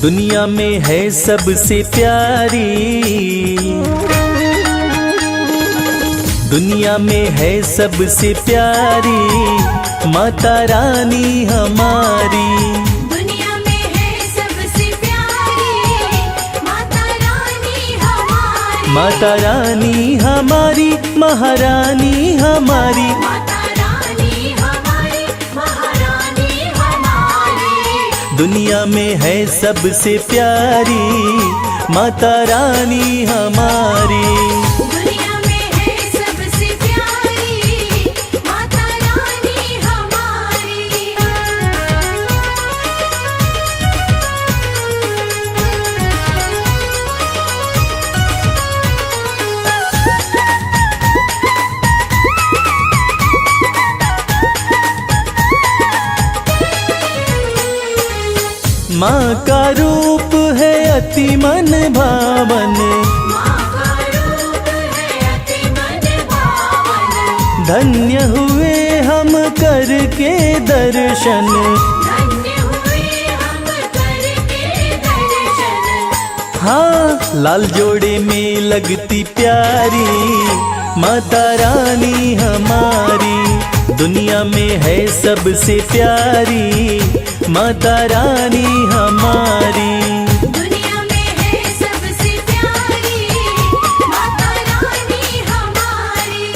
दुनिया में है सबसे प्यारी, दुनिया में है सबसे प्यारी माता रानी हमारी। दुनिया में है सबसे प्यारी माता रानी हमारी। माता रानी हमारी, महारानी हमारी। माता रानी हमारी, महारानी हमारी। दुनिया में है सबसे प्यारी माता रानी हमारी। दुनिया में है सबसे प्यारी माता रानी हमारी। माँ का रूप है अति मन भावन, माँ का रूप है अति मन भावन। धन्य हुए हम करके दर्शन। धन्य हुए हम करके दर्शन। हाँ, लाल जोड़े में लगती प्यारी माता रानी हमारी। दुनिया में है सबसे प्यारी माता रानी हमारी। दुनिया में है सबसे प्यारी माता रानी हमारी।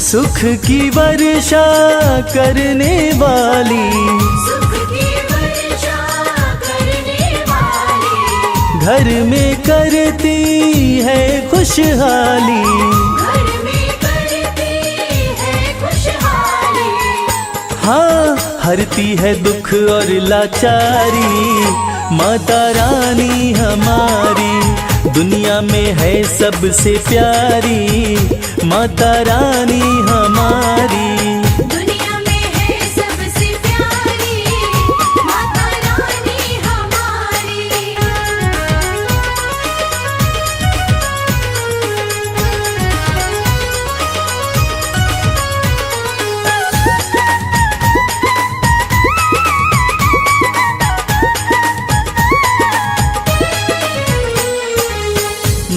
सुख की वर्षा करने वाली, सुख की वर्षा करने वाली। घर में करती है खुशहाली। घर में करती है खुशहाली। हाँ, हरती है दुख और लाचारी माता रानी हमारी। दुनिया में है सबसे प्यारी माता रानी हमारी। दुनिया में है सबसे प्यारी माता रानी हमारी।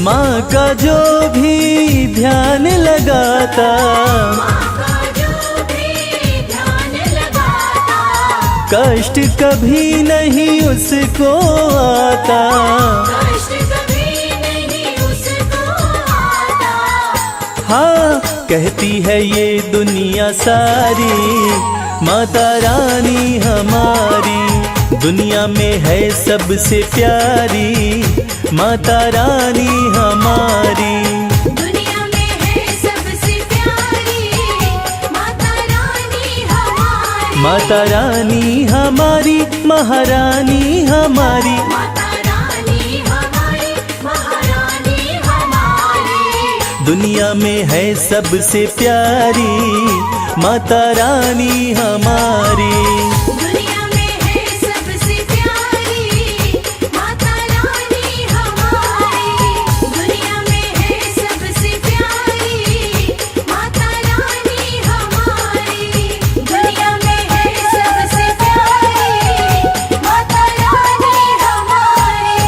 माँ का जो भी ध्यान लगाता, माँ का जो भी ध्यान लगाता। कष्ट कभी नहीं उसको आता। कष्ट कभी नहीं उसको आता। हाँ, कहती है ये दुनिया सारी माता रानी हमारी। दुनिया में है सबसे प्यारी माता रानी हमारी। दुनिया में है सबसे प्यारी माता रानी हमारी। माता रानी हमारी, महारानी हमारी। माता रानी हमारी, महारानी हमारी। दुनिया में है सबसे प्यारी माता रानी हमारी। दुनिया में है सबसे प्यारी माता रानी हमारी। दुनिया में है सबसे प्यारी माता रानी हमारी। दुनिया में है सबसे प्यारी माता रानी हमारी।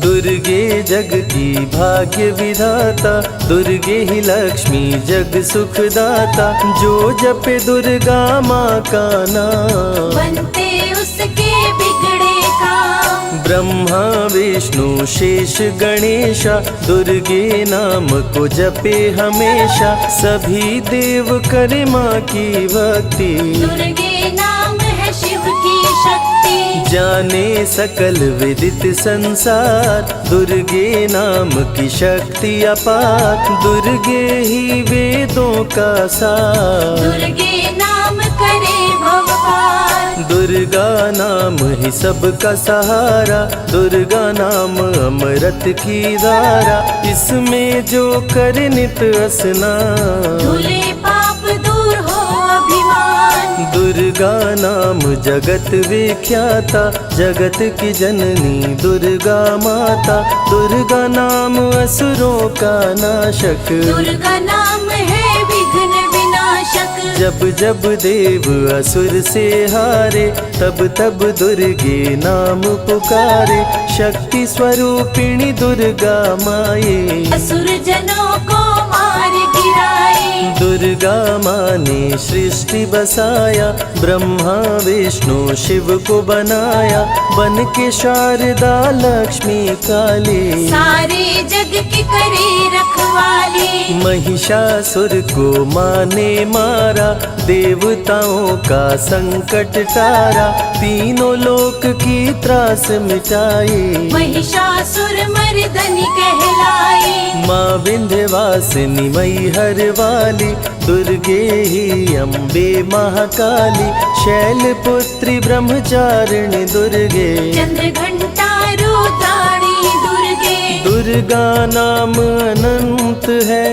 दुर्गे जग की भाग्य विधाता, दुर्गे ही लक्ष्मी जग सुखदाता। जो जपे दुर्गा माँ का नाम, बनते उसके बिगड़े काम। ब्रह्मा विष्णु शेष गणेशा, दुर्गे नाम को जपे हमेशा। सभी देव करे माँ की भक्ति, दुर्गे नाम है शिव की शक्ति। जाने सकल विदित संसार, दुर्गे नाम की शक्ति अपार। दुर्गे ही वेदों का सार, दुर्गे नाम करे भवपार। दुर्गा नाम ही सबका सहारा, दुर्गा नाम अमृत की धारा, इसमें जो करे नित स्नान, धुले पाप दूर हो अभिमान। दुर्गा नाम जगत विख्याता, जगत की जननी दुर्गा माता, दुर्गा नाम असुरों का नाशक, दुर्गा नाम है विघ्न विनाशक। जब जब देव असुर से हारे, तब तब दुर्गे नाम पुकारे, शक्ति स्वरूपिणी दुर्गा माये, असुर जनों को मार गिराए। दुर्गा माँ ने सृष्टि बसाया, ब्रह्मा विष्णु शिव को बनाया, बन के शारदा लक्ष्मी काली, सारे जग की करे रखवाली। महिषासुर को माँ ने मारा, देवताओं का संकट टारा, तीनों लोक की त्रास मिटाई, महिषासुर मर्दनी कहलाई। माँ विंध्यवासिनी मैहर वाली, दुर्गे ही अम्बे महाकाली, शैलपुत्री ब्रह्मचारिणी दुर्गे, चंद्र घंटा रुद्राणी दुर्गे। दुर्गा नाम अनंत है,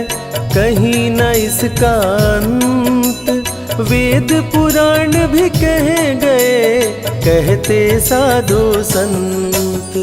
कहीं न इसका अंत, वेद पुराण भी कह गए, कहते साधु संत।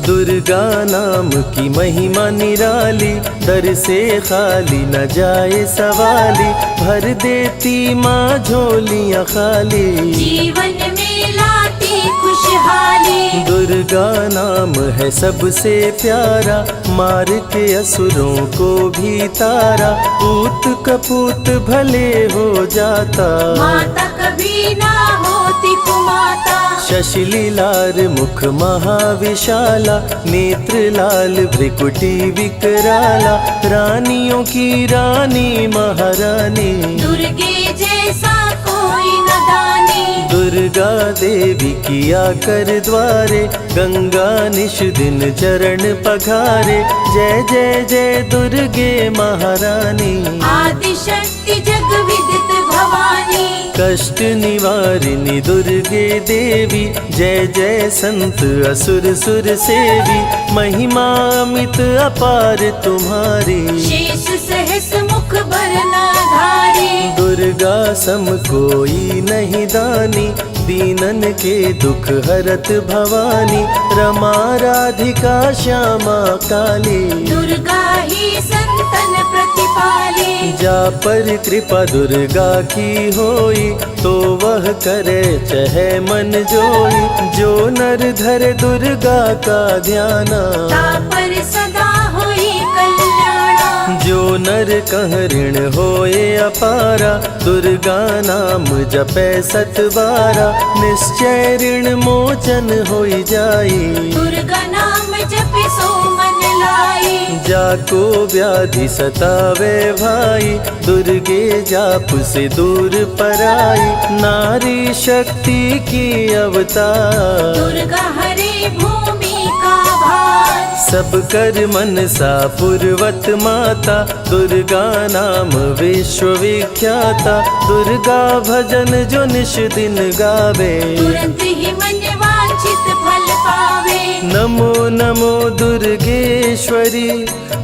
दुर्गा नाम की महिमा निराली, दर से खाली न जाए सवाली, भर देती माँ झोलियाँ खाली, जीवन में लाती खुशहाली। दुर्गा नाम है सबसे प्यारा, मार के असुरों को भी तारा, पूत कपूत भले हो जाता, माता कभी ना होती कुमाता। शशिलीलार मुख महाविशाला, नेत्र लाल भ्रिकुटी विकराला, रानियों की रानी महारानी, दुर्गे जैसा कोई न दानी। दुर्गा देवी किया कर द्वारे, गंगा निश दिन चरण पखारे, जय जय जय दुर्गे महारानी, आदि शक्ति जग विदित भवानी। कष्ट निवारिणी दुर्गे देवी, जय जय संत असुर सुर सेवी, महिमा अमित अपार तुम्हारी, शेष सहस मुख बरनाधारी। दुर्गा सम कोई नहीं दानी, दीनन के दुख हरत भवानी, रमा राधिका श्यामा काली, दुर्गा ही संतन प्रतिपाली। जा पर कृपा दुर्गा की होई, तो वह करे चहे मन जोई, जो नर धरे दुर्गा का ध्याना, तापर सदा होई कल्याणा। जो नर कह ऋण होए अपारा, दुर्गा नाम जपे सत बारा, निश्चय ऋण मोचन होई जाई, दुर्गा नाम जपे सो मन लाई। जाको व्याधि सतावे भाई, दुर्गे जाप से दूर पराई, नारी शक्ति की अवतार, दुर्गा हरे भूमि का भार। सब कर मनसा पूर्वत माता, दुर्गा नाम विश्व विख्याता, दुर्गा भजन जो निश दिन गावे, तुरंत ही मन वांछित फल पावे। नमो नमो दुर्गेश्वरी,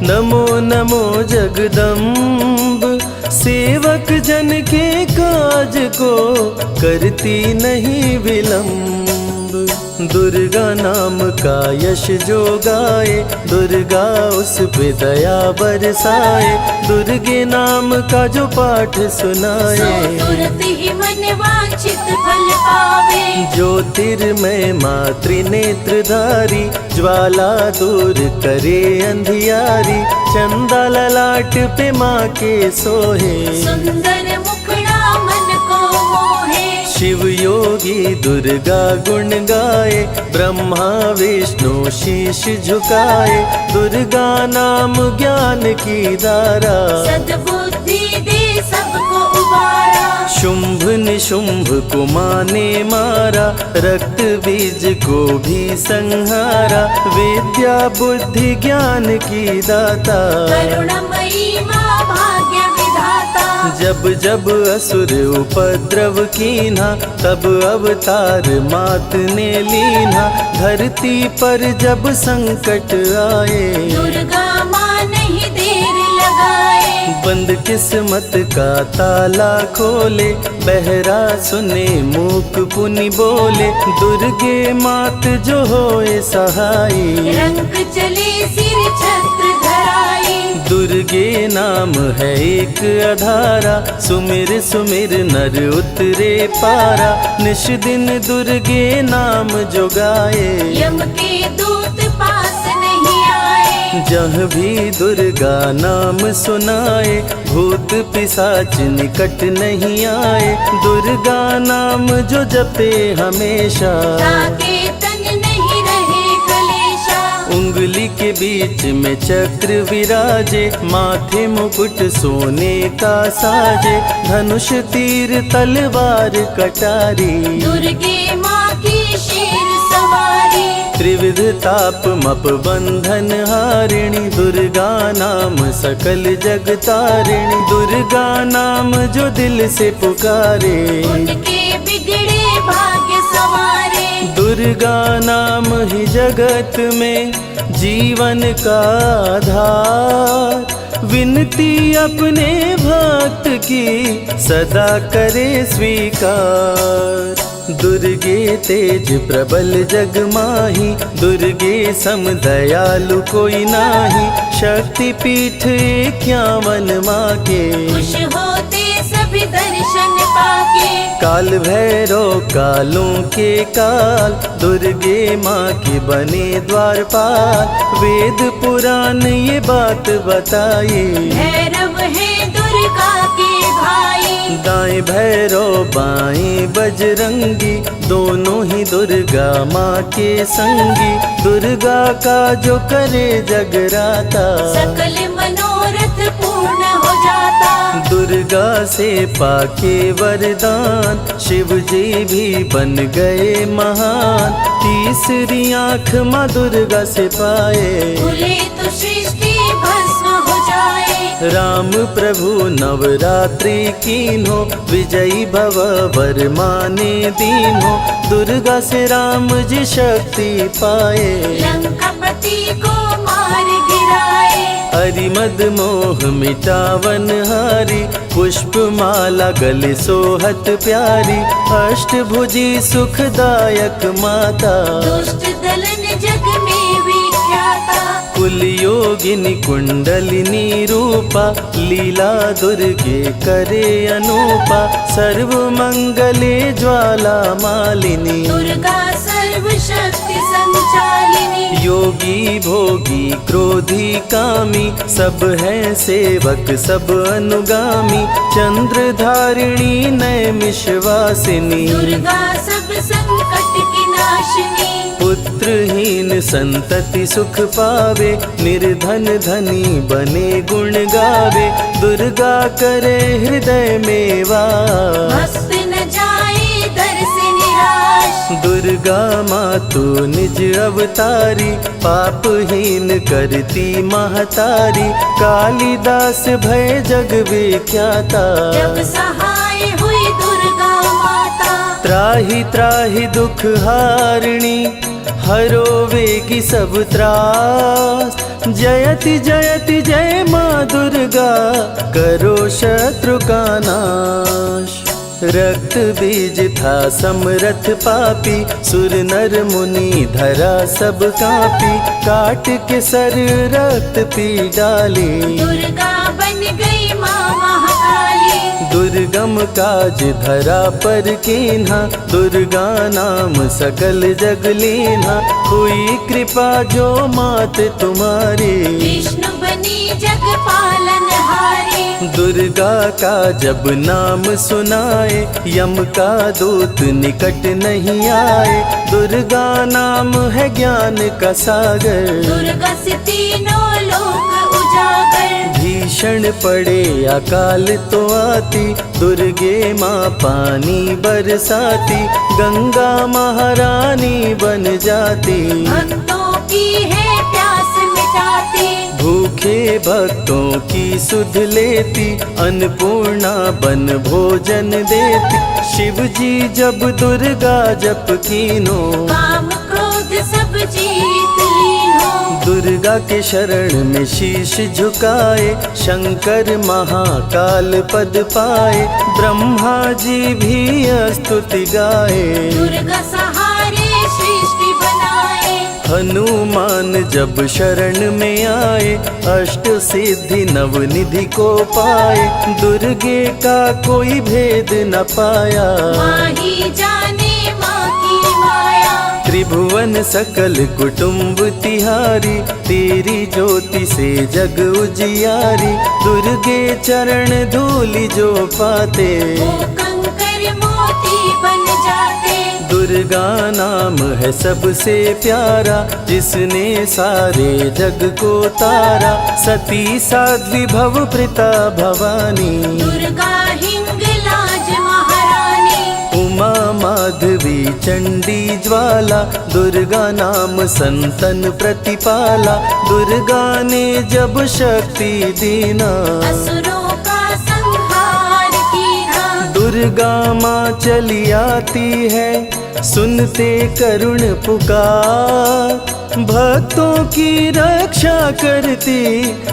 नमो नमो जगदम्ब, सेवक जन के काज को करती नहीं विलम्ब। दुर्गा नाम का यश जो गाए, दुर्गा उस पे दया बरसाए, दुर्गे नाम का जो पाठ सो सुनाए, तुरंत ही मन वांछित फल पावे। ज्योतिर्मय मातृ नेत्रधारी, ज्वाला दूर करे अंधियारी, चंदा ललाट पे माँ के सोहे, सुंदर मुखड़ा मन को मोहे। शिव योगी दुर्गा गुण गाए, ब्रह्मा विष्णु शीश झुकाए, दुर्गा नाम ज्ञान की धारा, सद्बुद्धि दे सबको उबारा। शुंभ निशुंभ को माने मारा, रक्त बीज को भी संहारा, विद्या बुद्धि ज्ञान की दाता, करुणमयी माँ भाग्य विधाता। जब जब असुर उपद्रव कीन्हा, तब अवतार मात ने लीन्हा। धरती पर जब संकट आए, दुर्गा माँ नहीं देर लगाए। बंद किस्मत का ताला खोले, बहरा सुने मूक पुनि बोले। दुर्गे मात जो होए सहाई, रंग चले सिर छत्र धराई। दुर्गे नाम है एक अधारा, सुमिर सुमिर नर उतरे पारा। निश दिन दुर्गे नाम जो गाए, यम के दूत पास नहीं आए। जहाँ भी दुर्गा नाम सुनाए, भूत पिशाच निकट नहीं आए। दुर्गा नाम जो जपे हमेशा, ताके तन नहीं रहे कलेशा। उंगली के बीच में चक्र विराजे, माथे मुकुट सोने का साजे। धनुष तीर तलवार कटारी, दुर्गे माँ की शेर सवारी। त्रिविध ताप मप बंधन हारिणी, दुर्गा नाम सकल जग तारिणी। दुर्गा नाम जो दिल से पुकारे, उनके बिगड़े भाग्य सवारे। दुर्गा नाम ही जगत में जीवन का आधार। विनती अपने भक्त की सदा करे स्वीकार। दुर्गे तेज प्रबल जग माही, दुर्गे सम दयालु कोई नाही। शक्ति पीठ 51 माँ के, खुश होते सभी दर्शन पाके। काल भैरव कालों के काल, दुर्गे माँ के बने द्वारपाल। वेद पुराण ये बात बताए, भैरव है दुर्गा के भाई। दाएं भैरव बाएं बजरंगी, दोनों ही दुर्गा माँ के संगी। दुर्गा का जो करे जगराता, सकल मनोरथ पूर्ण हो जाता। दुर्गा से पाके वरदान, शिव जी भी बन गए महान। तीसरी आँख माँ दुर्गा से पाए, खुले तो सृष्टि भस्म हो जाए। राम प्रभु नवरात्रि कीन्हो, विजयी भव वर माने दीन्हो। दुर्गा से राम जी शक्ति पाए, लंकापति को मार गिराए। अरिमद मोह मिटावन हारी, पुष्प माला गले सोहत प्यारी। अष्टभुजी सुखदायक माता, दुष्ट दलन जग में विख्याता। कुल योगिनी कुंडलिनी रूपा, लीला दुर्गे करे अनूपा। सर्व मंगले ज्वाला मालिनी, दुर्गा सर्वशक्ति संचालिनी। योगी भोगी क्रोधी कामी, सब हैं सेवक सब अनुगामी। चंद्र धारिणी नैमिषवासिनी, दुर्गा सब संकट की नाशिनी। पुत्रहीन संतति सुख पावे, निर्धन धनी बने गुण गावे। दुर्गा करे हृदय में वास, भक्त न जाए दर से निराश। दुर्गा माँ तू निज अवतारी, पापहीन करती महतारी। कालिदास भय जग विख्याता, जब सहाय हुई दुर्गा माता। त्राहि त्राहि दुख हारिणी, हरो वेगी सब त्रास। जयति जयति जय माँ दुर्गा, करो शत्रु का नाश। रक्त बीज था समरथ पापी, सुर नर मुनि धरा सब कापी। काट के सर रक्त पी डाली, दुर्गा बन गई माँ महाकाली। दुर्गम काज धरा पर कीन्हा, दुर्गा नाम सकल जग लीन्हा। हुई कृपा जो मात तुम्हारी, विष्णु बनी जग पालन हारी। दुर्गा का जब नाम सुनाए, यम का दूत निकट नहीं आए। दुर्गा नाम है ज्ञान का सागर, दुर्गा से तीनों लोक उजागर। भीषण पड़े अकाल तो आती, दुर्गे माँ पानी बरसाती। गंगा महारानी बन जाती, भक्तों की है प्यास मिटाती। भूखे भक्तों की सुध लेती, अन्नपूर्णा बन भोजन देती। शिव जी जब दुर्गा जप कीनो, काम क्रोध सब जीत लीनो। दुर्गा के शरण में शीश झुकाए, शंकर महाकाल पद पाए। ब्रह्मा जी भी स्तुति गाए, दुर्गा सहारे सृष्टि बनाए। हनुमान जब शरण में आए, अष्ट सिद्धि नवनिधि को पाए। दुर्गे का कोई भेद न पाया, माही जाने माँ की माया। त्रिभुवन सकल कुटुंब तिहारी, तेरी ज्योति से जग उजियारी। दुर्गे चरण धूलि जो पाते, वो कंकर मोती बन जाते। दुर्गा नाम है सबसे प्यारा, जिसने सारे जग को तारा। सती साध्वी भव प्रीता भवानी, दुर्गा हिंगलाज महारानी। उमा माधवी चंडी ज्वाला, दुर्गा नाम संतन प्रतिपाला। दुर्गा ने जब शक्ति दीना, असुरों का संहार कीना। दुर्गा माँ चली आती है, सुनते करुण पुकार। भक्तों की रक्षा करती,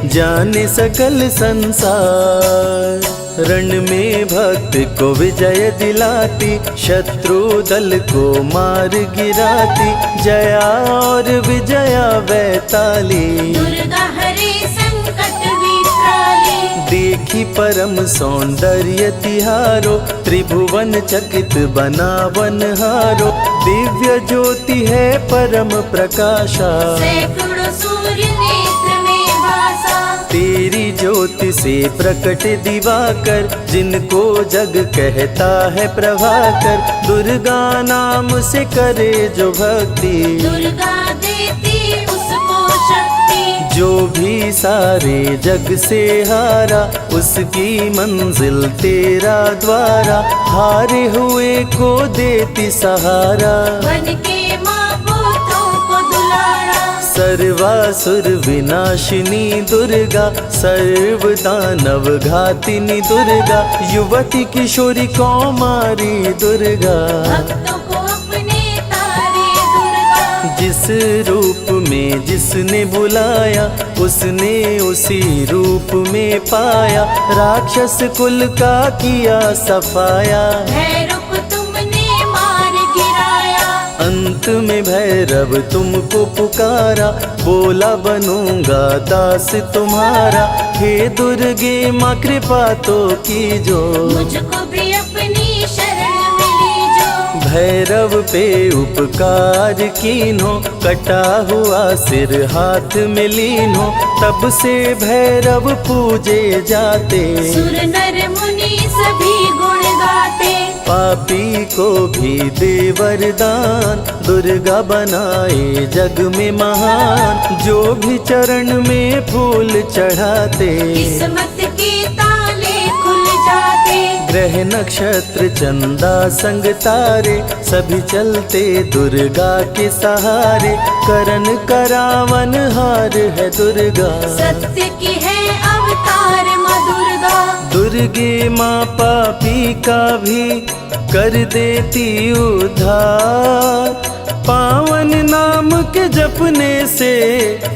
जाने सकल संसार। रण में भक्त को विजय दिलाती, शत्रु दल को मार गिराती। जया और विजया वैताली, दुर्गा हरे संकट विकराली। देखी परम सौंदर्य तिहारो, त्रिभुवन चकित बनावन हारो। दिव्य ज्योति है परम प्रकाशा, सैकड़ों सूर्य नेत्र में भासा। तेरी ज्योति से प्रकट दिवाकर, जिनको जग कहता है प्रभाकर। दुर्गा नाम से करे जो भक्ति, दुर्गा देती उसको शक्ति। जो भी सारे जग से हारा, उसकी मंजिल तेरा द्वारा। हारे हुए को देती सहारा, बन के माँ पुत्रों को दुलारा। सर्वासुर विनाशिनी दुर्गा, सर्व दानव घातिनी दुर्गा। युवती किशोरी कौमारी दुर्गा, भक्तों को अपने तारे दुर्गा। जिस रूप में जिसने बुलाया, उसने उसी रूप में पाया। राक्षस कुल का किया सफाया, भैरव तुमने मार गिराया। अंत में भैरव तुमको पुकारा। बोला बनूंगा दास तुम्हारा। हे दुर्गे माँ कृपा तो कीजो, मुझको भी अपनी शरण में लीजो। भैरव पे उपकार कीन्हो, कटा हुआ सिर हाथ में लीन्हो। तब से भैरव पूजे जाते, सुर नर मुनि सभी गुण गाते। पापी को भी दे वरदान, दुर्गा बनाए जग में महान। जो भी चरण में फूल चढ़ाते, किस्मत के ताले खुल जाते। ग्रह नक्षत्र चंदा संग तारे, सभी चलते दुर्गा के सहारे। करन करावन हार है दुर्गा, सत्य की है अवतार माँ दुर्गा। दुर्गे माँ पापी का भी कर देती उद्धार। पावन नाम के जपने से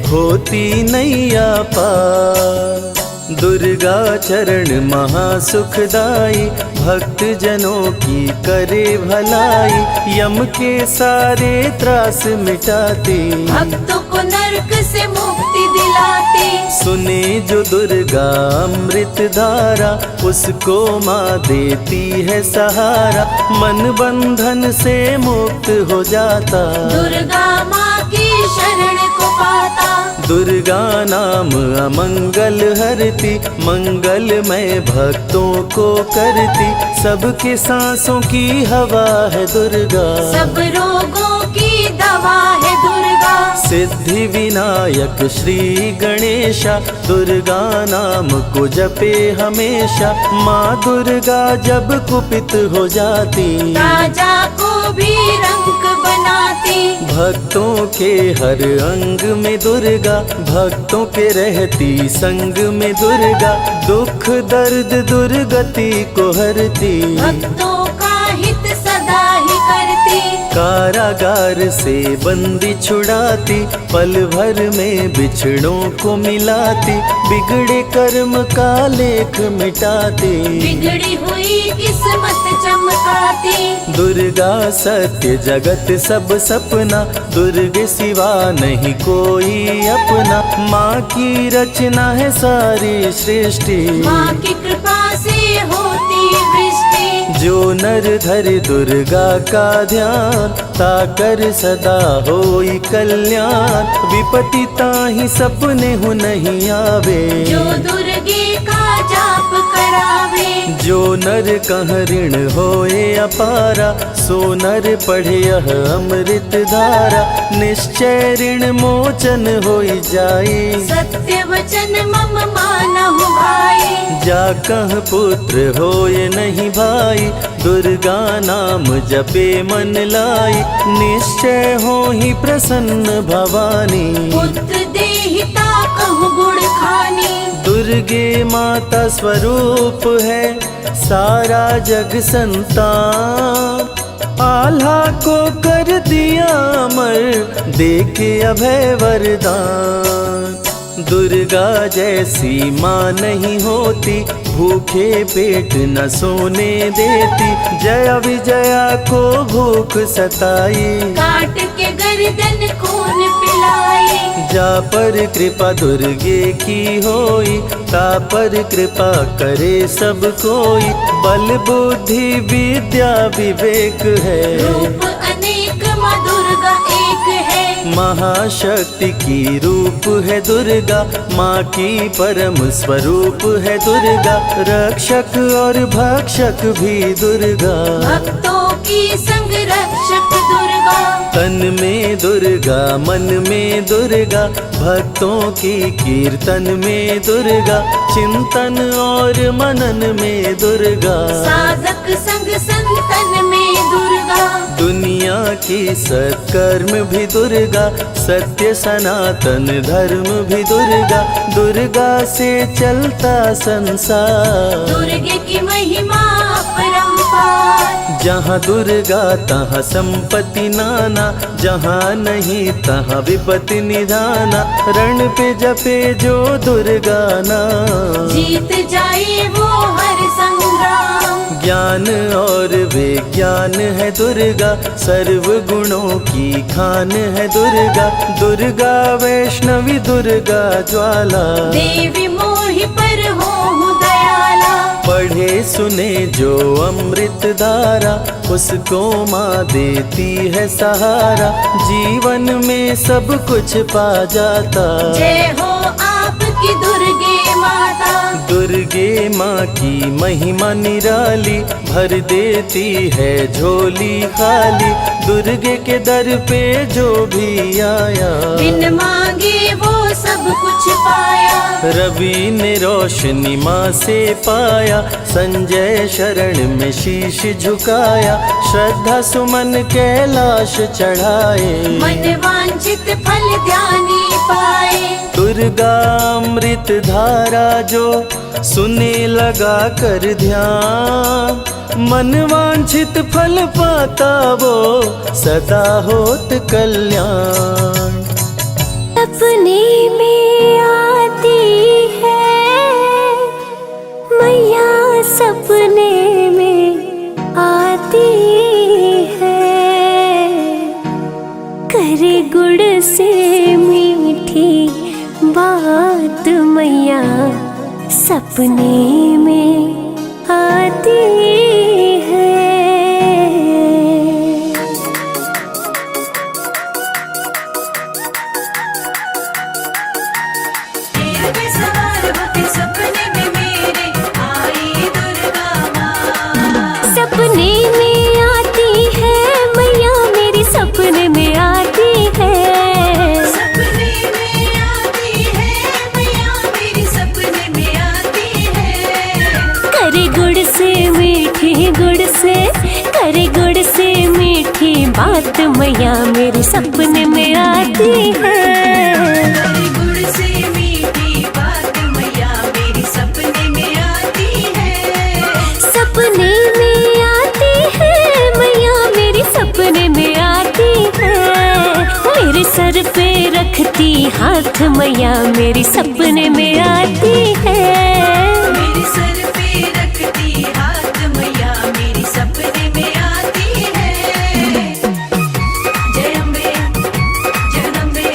होती नैया पार। दुर्गा चरण महासुखदाई, भक्त जनों की करे भलाई। यम के सारे त्रास मिटाती, भक्तों को नरक से मुक्ति दिलाते। सुने जो दुर्गा अमृत धारा, उसको माँ देती है सहारा। मन बंधन से मुक्त हो जाता, दुर्गा माँ की शरण को पाता। दुर्गा नाम अमंगल हरती, मंगलमय भक्तों को करती। सबके सांसों की हवा है दुर्गा, सब रोगों की दवा है दुर्गा। सिद्धि विनायक श्री गणेशा, दुर्गा नाम को जपे हमेशा। माँ दुर्गा जब कुपित हो जाती, राजा को भी रंग बनाती। भक्तों के हर अंग में दुर्गा, भक्तों के रहती संग में दुर्गा, दुख दर्द दुर्गति को हरती। भक्तों का हित सदा ही करती। कारागार से बंदी छुड़ाती, पल भर में बिछड़ों को मिलाती, बिगड़े कर्म का लेख मिटाती। बिगड़ी हुई किस्मत चमकाती। दुर्गा सत्य जगत सब सपना, दुर्गे सिवा नहीं कोई अपना। माँ की रचना है सारी सृष्टि, माँ की कृपा से होती वृष्टि। जो नर धरे दुर्गा का ध्यान, ताकर सदा होई कल्याण। विपत्ति ताहि सपने हो नहीं आवे, जो दुर्गे का जाप करावे। जो नर कह ऋण होए अपारा, सो नर पढ़े यह अमृत धारा। निश्चय ऋण मोचन होई जाई, सत्य वचन मम मानहु भाई। जा कह पुत्र होए नहीं भाई, दुर्गा नाम जपे मन लाई। निश्चय हो ही प्रसन्न भवानी, पुत्र देहिता कहु गुण खानी। दुर्गे माता स्वरूप है सारा जग संतान। आल्हा को कर दिया अमर, देके अभय वरदान। दुर्गा जैसी माँ नहीं होती, भूखे पेट न सोने देती। जया विजया को भूख सताई, काट के गर्दन खून पिलाई। जा पर कृपा दुर्गे की होई, ता पर कृपा करे सब कोई। बल बुद्धि विद्या विवेक है, रूप अनेक माँ दुर्गा एक है। महाशक्ति की रूप है दुर्गा, माँ की परम स्वरूप है दुर्गा। रक्षक और भक्षक भी दुर्गा, भक्तों की संग रक्षक दुर्गा। तन में दुर्गा मन में दुर्गा, भक्तों की कीर्तन में दुर्गा। चिंतन और मनन में दुर्गा, साधक संग संतन में दुर्गा। दुनिया की सत्कर्म भी दुर्गा, सत्य सनातन धर्म भी दुर्गा। दुर्गा से चलता संसार, दुर्गे की महिमा अपरंपार। जहाँ दुर्गा तहाँ संपत्ति नाना, जहाँ नहीं तहाँ विपत्ति निधाना। रण पे जपे जो दुर्गा नाम, जीत जाए वो हर संग्राम। ज्ञान और विज्ञान है दुर्गा, सर्व गुणों की खान है दुर्गा। दुर्गा वैष्णवी दुर्गा ज्वाला, देवी मोहि पर हो दयाला। पढ़े सुने जो अमृत धारा, उसको माँ देती है सहारा। जीवन में सब कुछ पा जाता, जय हो आपकी दुर्गे माता। दुर्गे माँ की महिमा निराली, भर देती है झोली खाली। दुर्गे के दर पे जो भी आया, बिन मांगे वो सब कुछ पाया। रवि ने रोशनी माँ से पाया, संजय शरण में शीश झुकाया। श्रद्धा सुमन कैलाश चढ़ाए, मन वांछित फल ध्यानी पाए। दुर्गा अमृत धारा जो सुने लगा कर ध्यान। मन वांछित फल पाता वो सदा होत कल्याण। सपने में आती है मैया, सपने में आती है। करे गुड़ से मीठी बात मैया, सपने में आती है। सवार होते सपने में मेरे आई दुर्गा माँ। सपने में आती है मैया, मेरी सपने में आती है। सपने में आती है मैया, मेरी सपने में आती है। करे गुड़ से मीठी, गुड़ से करे गुड़ से मीठी बात मैया मेरे सपने में आती है। करे गुड़ से मीठी बात मैया मेरी सपने में आती है। सपने में आती है मैया मेरी सपने में आती है। मेरे सर पे रखती हाथ मैया मेरी सपने में आती है। मेरे सर पे रखती हाथ मैया मेरी सपने में आती है। जय अम्बे जगदम्बे,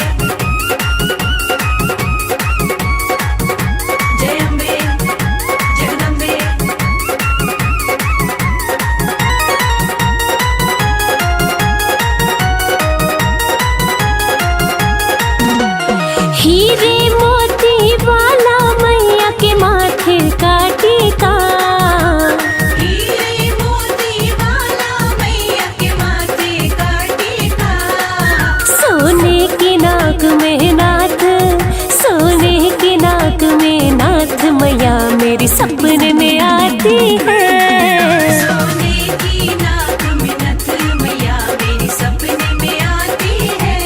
जय अम्बे जगदम्बे। हीरे मोती वाला मैया के माथे का टीका, हीरे मोती वाला मैया के माथे का टीका। सोने की नाक में नाथ, सोने की नाक में नाथ मैया मेरी सपने में आती है। सोने की नाक में नथ मैया मेरी सपने में आती है।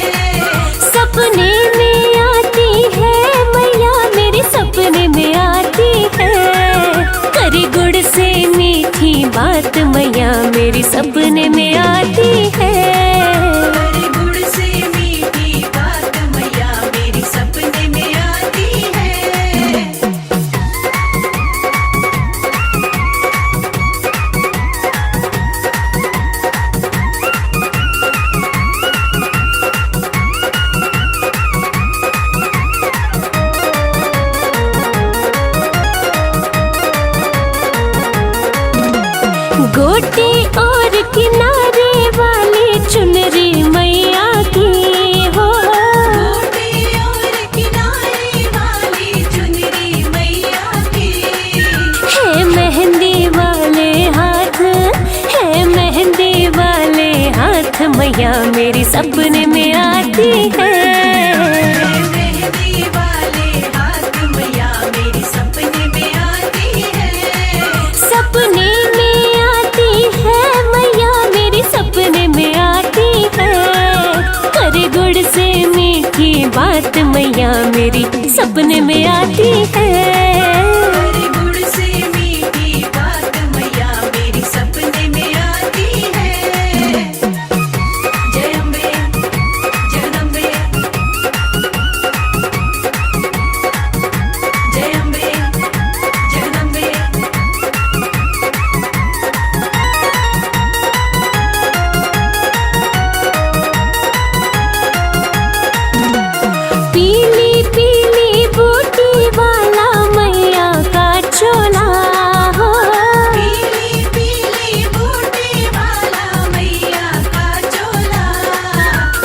सपने में आती है मैया मेरी सपने में आती है। करे गुड़ से मीठी बात मैया मेरी सपने में आती है। करे गुड़ से मीठी बात मैया मेरी सपने में आती है। गोटे और किनारे वाली चुनरी मैया की हो, गोटे और किनारे वाली चुनरी मैया की। है मेहंदी वाले हाथ, है मेहंदी वाले हाथ मैया मेरी सपने में आती है। मेहंदी वाले हाथ मैया मेरी सपने में आती है। सपने में आती है मैया मेरी सपने में आती है। करे गुड़ से मीठी बात मैया मेरी सपने में आती है। करे गुड़ से मीठी बात मैया मेरी सपने में आती है। जय अम्बे जगदम्बे, जय अम्बे जगदम्बे। पीली पीली बूटी वाला मैया का चोला हो, पीली पीली बूटी वाला मैया का चोला।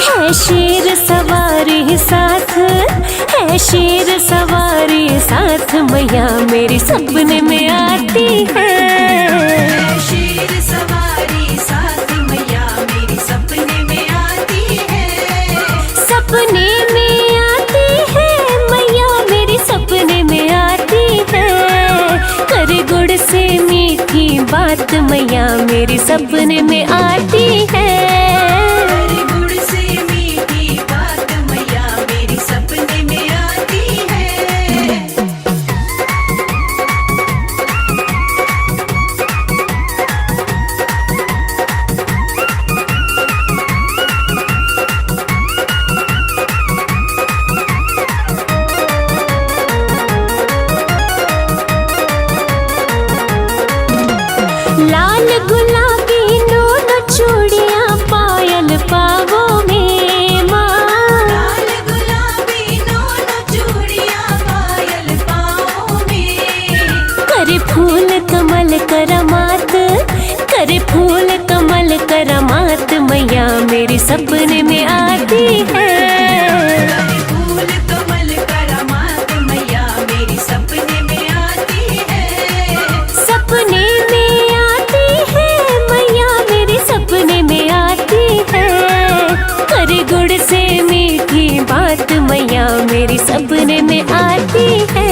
है शेर सवारी साथ, है शेर सवारी साथ मैया मेरी सपने में आती है। शेर सवारी साथ मैया मेरी सपने में आती है। सपने में आती है मैया मेरी सपने में आती है। करे गुड़ से मीठी बात मैया मेरी सपने में आती है। करे गुड़ से मीठी बात मैया मेरी सपने में आती है। लाल गुलाबी नून चूड़ियां पायल पावों में माँ, लाल गुलाबी दोनों चूड़ियां पायल पाँव में। करे फूल कमल करमात, करे फूल कमल करमात मैया मेरी सपने में आती है। करे फूल कमल करामात मैया मेरी सपने में आती है। सपने में आती है मैया मेरी सपने में आती है। करे गुड़ से मीठी बात मैया मेरी सपने में आती है।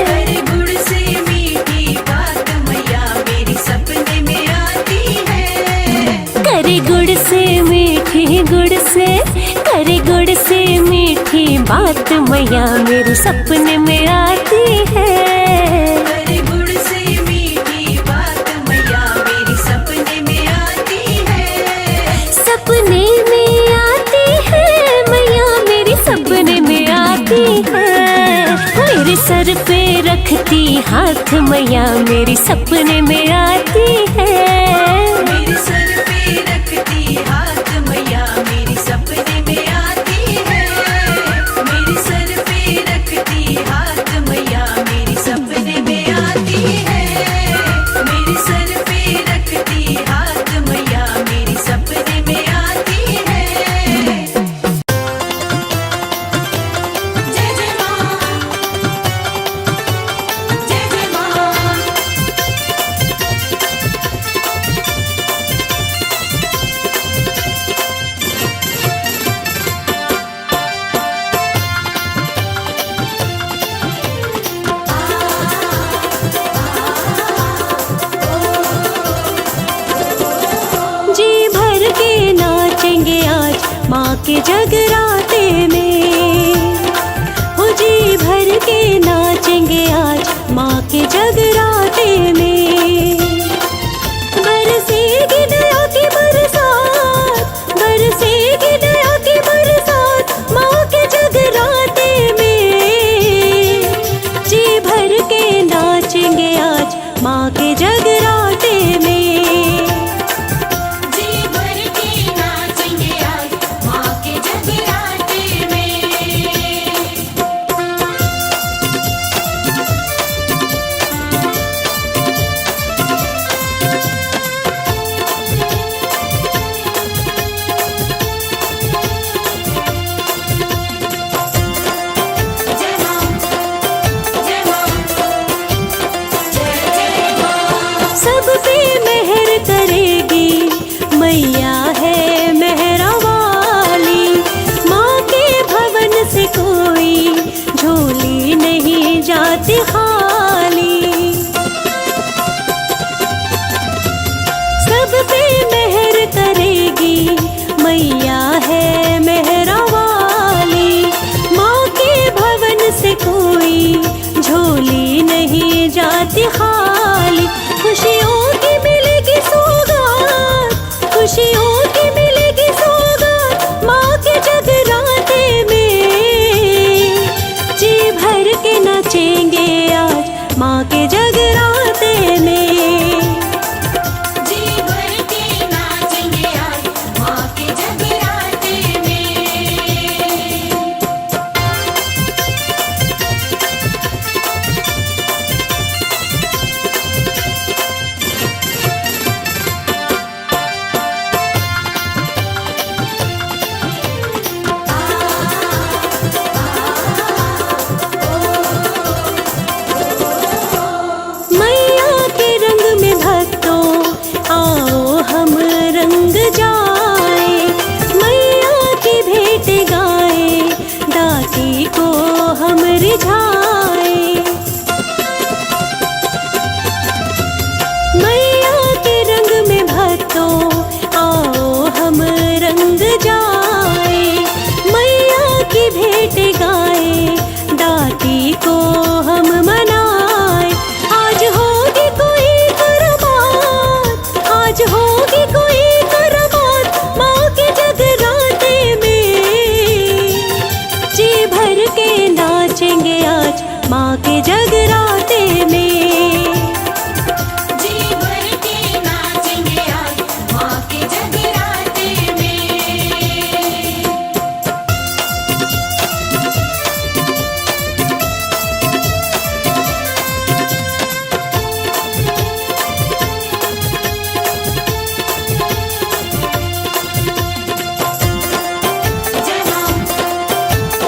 करे गुड़ से मीठी बात मैया मेरी सपने में आती है। करे गुड़ से बात मैया मेरे सपने में आती है। हरे गुड़ से मीठी बात मैया मेरी सपने में आती है। सपने में आती है मैया मेरी सपने में आती है। मेरे सर पे रखती हाथ मैया मेरी सपने में आती है। मेरे सर पे रखती हाथ मैया मेरी सपने में आती है। मेरे सर पे रखती हाथ मैया मेरी सपने में आती है। मेरे सर पे रखती हाथ मैया मेरी सपने में आती है। जय जय माँ, जय जय माँ। जी भर के नाचेंगे आज माँ के जगराते में। हो जी भर के नाचेंगे आज माँ के जगराते में। बरसेगी दया की बरसात, बरसेगी दया की बरसात माँ के जगराते में। जी भर के नाचेंगे आज माँ के जगराते में। जी भर के नाचेंगे आज माँ के जगराते में। जय माँ, जय माँ, जय जय माँ। सब पे मेहर करेगी मैया है मेहरा वाली। माँ के भवन से कोई झोली नहीं जाती खाली। सब पे मेहर करेगी मैया है मेहरा वाली। माँ के भवन से कोई झोली नहीं जाती खाली। खुशियों की मिलेगी सौगात, खुशियों की मिलेगी सौगात माँ के जगराते में। जी भर के नाचेंगे आज माँ के जगराते में। जी भर के नाचेंगे आज माँ के जगराते में। मैया के रंग में भक्तों आओ हम रंग जाए। मैया की भेंट गाए दाती को हम रिझाए। मैया के रंग में भक्तों आओ हम रंग जाए। मैया की भेंट गाए दाती को हम मनाए। आज होगी कोई करामात, आज होगी कोई करामात माँ के जगराते में। जी भर के नाचेंगे आज माँ के जगराते में। जी भर के नाचेंगे आज माँ के जगराते में। जय माँ,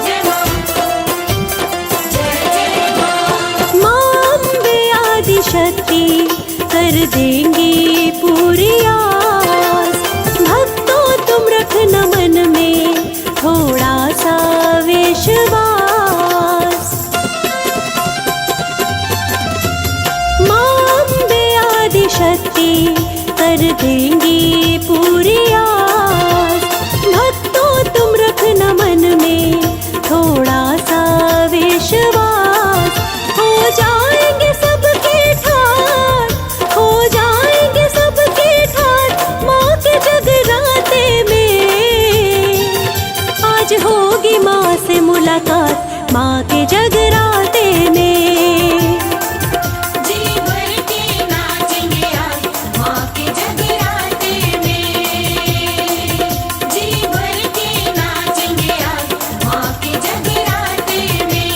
जय माँ, जय जय माँ। माँ अम्बे आदि शक्ति कर देंगी पूरी आस। भक्तों तुम रखना मन में थोड़ा सा विश्वास। माँ अम्बे आदि शक्ति कर देंगी पूरी आस। भक्तों तुम रखना मन में थोड़ा माँ के जगराते में। जी भर के नाचेंगे आज माँ के जगराते में। जी भर के नाचेंगे आज माँ के जगराते में।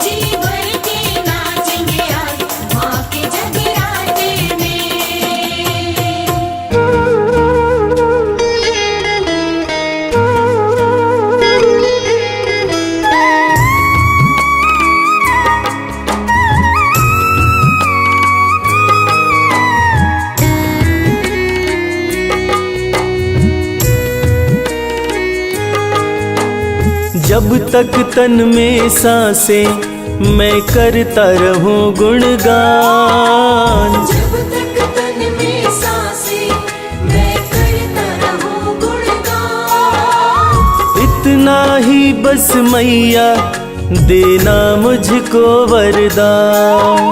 जी भर के नाचेंगे आज माँ के जगराते में। जब तक तन में सांसें मैं करता रहूं गुणगान। जब तक तन में सांसें मैं करता रहूं गुणगान। इतना ही बस मैया देना मुझको वरदान।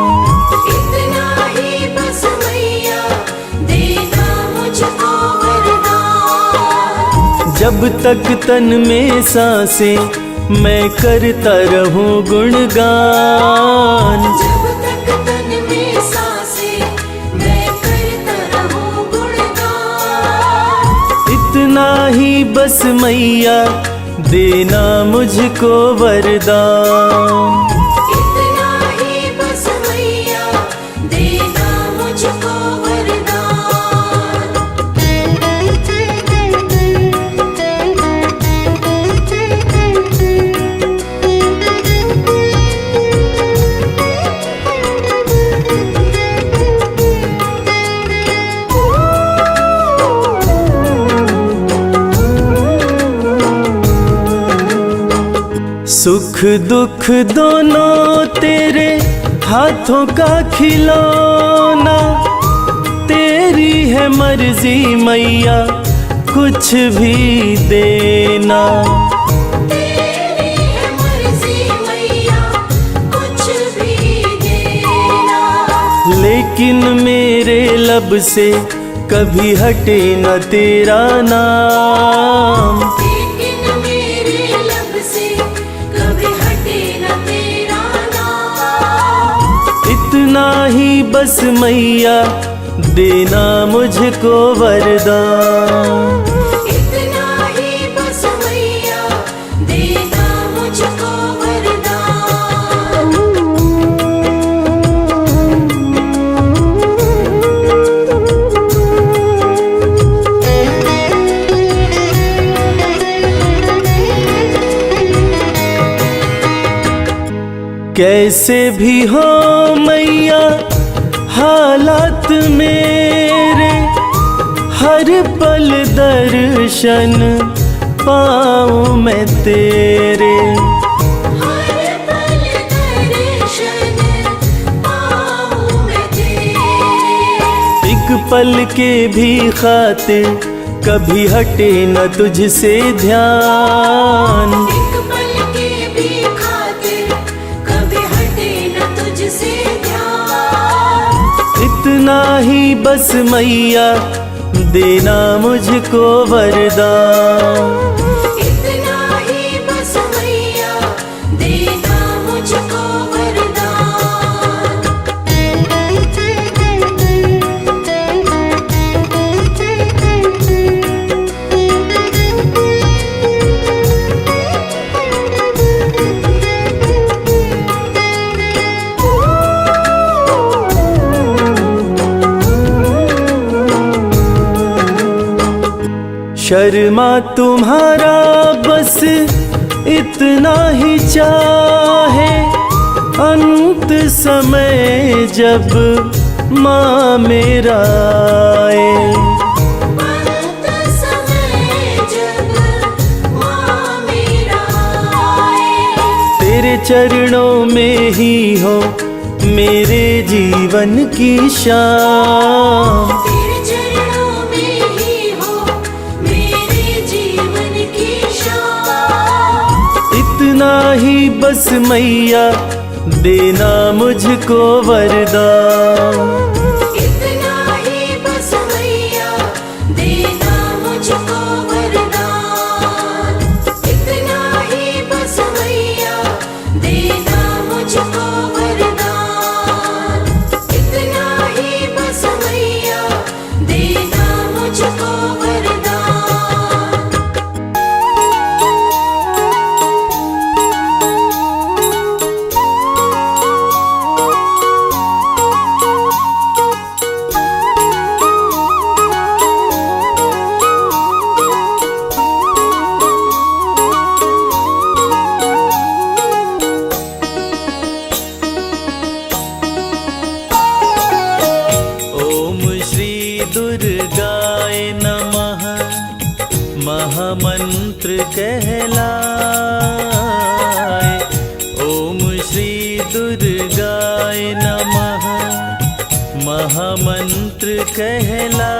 इतना ही बस मैया देना मुझको वरदान। जब तक तन में सांसें मैं करता रहूं गुणगान। जब तक तन में सांसें मैं करता रहूं गुणगान। इतना ही बस मैया देना मुझको वरदान। इतना ही बस मैया देना मुझको वरदान। सुख दुख दोनों तेरे हाथों का खिलौना। तेरी है मर्जी मैया कुछ भी देना। तेरी है मर्जी मैया कुछ भी देना। लेकिन मेरे लब से कभी हटे न तेरा नाम। लेकिन मेरे लब से कभी हटे न तेरा नाम। इतना ही बस मैया देना मुझको वरदान। इतना ही बस मैया देना मुझको वरदान। कैसे भी हो मैया हालात मेरे, हर पल दर्शन पाऊं मैं तेरे। हर पल दर्शन पाऊं मैं तेरे। एक पल के भी खातिर कभी हटे न तुझसे ध्यान। एक पल के भी खातिर कभी हटे न तुझसे ध्यान। इतना ही बस मैया देना मुझको वरदान। इतना ही बस मैया देना मुझको वरदान। शर्मा तुम्हारा बस इतना ही चाहे, अंत समय जब माँ मेरा आए। अंत समय जब माँ मेरा आए। तेरे चरणों में ही हो मेरे जीवन की शाम। तेरे चरणों में ही हो मेरे जीवन की शाम। इतना ही बस मैया देना मुझको वरदान। इतना ही बस मैया देना मुझको वरदान। इतना ही बस मंत्र कहलाए। ओम श्री दुर्गाय नमः महामंत्र कहलाए।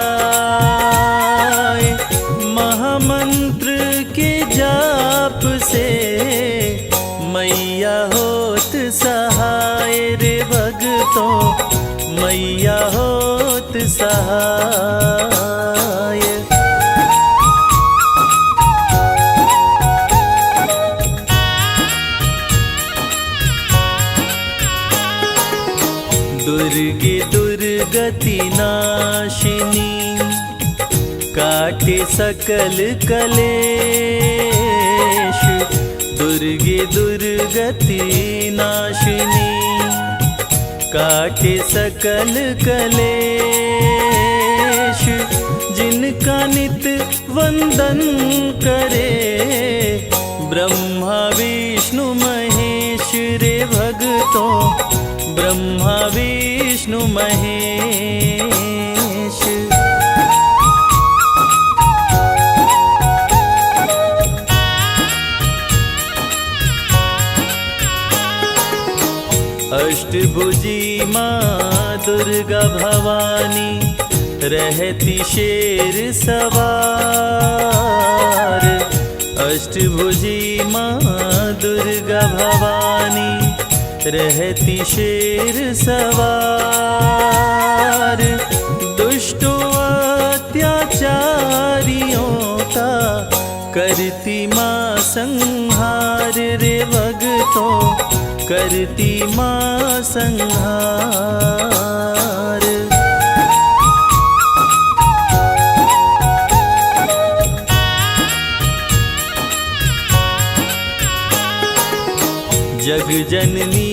महामंत्र के जाप से मैया होत सहाय रे भगतों, मैया होत सहाय। दुर्गे दुर्गति नाशिनी काटे सकल कलेश। दुर्गे दुर्गति नाशिनी काटे सकल कलेश। जिनका नित वंदन करे ब्रह्मा विष्णु महेश रे भगतों, ब्रह्मा विष्णु महेश। अष्टभुजी माँ दुर्गा भवानी रहती शेर सवार। अष्टभुजी माँ दुर्गा भवानी रहती शेर सवार। दुष्टों अत्याचारियों का करती माँ संहार रे भगतों, करती माँ संहार। जग जननी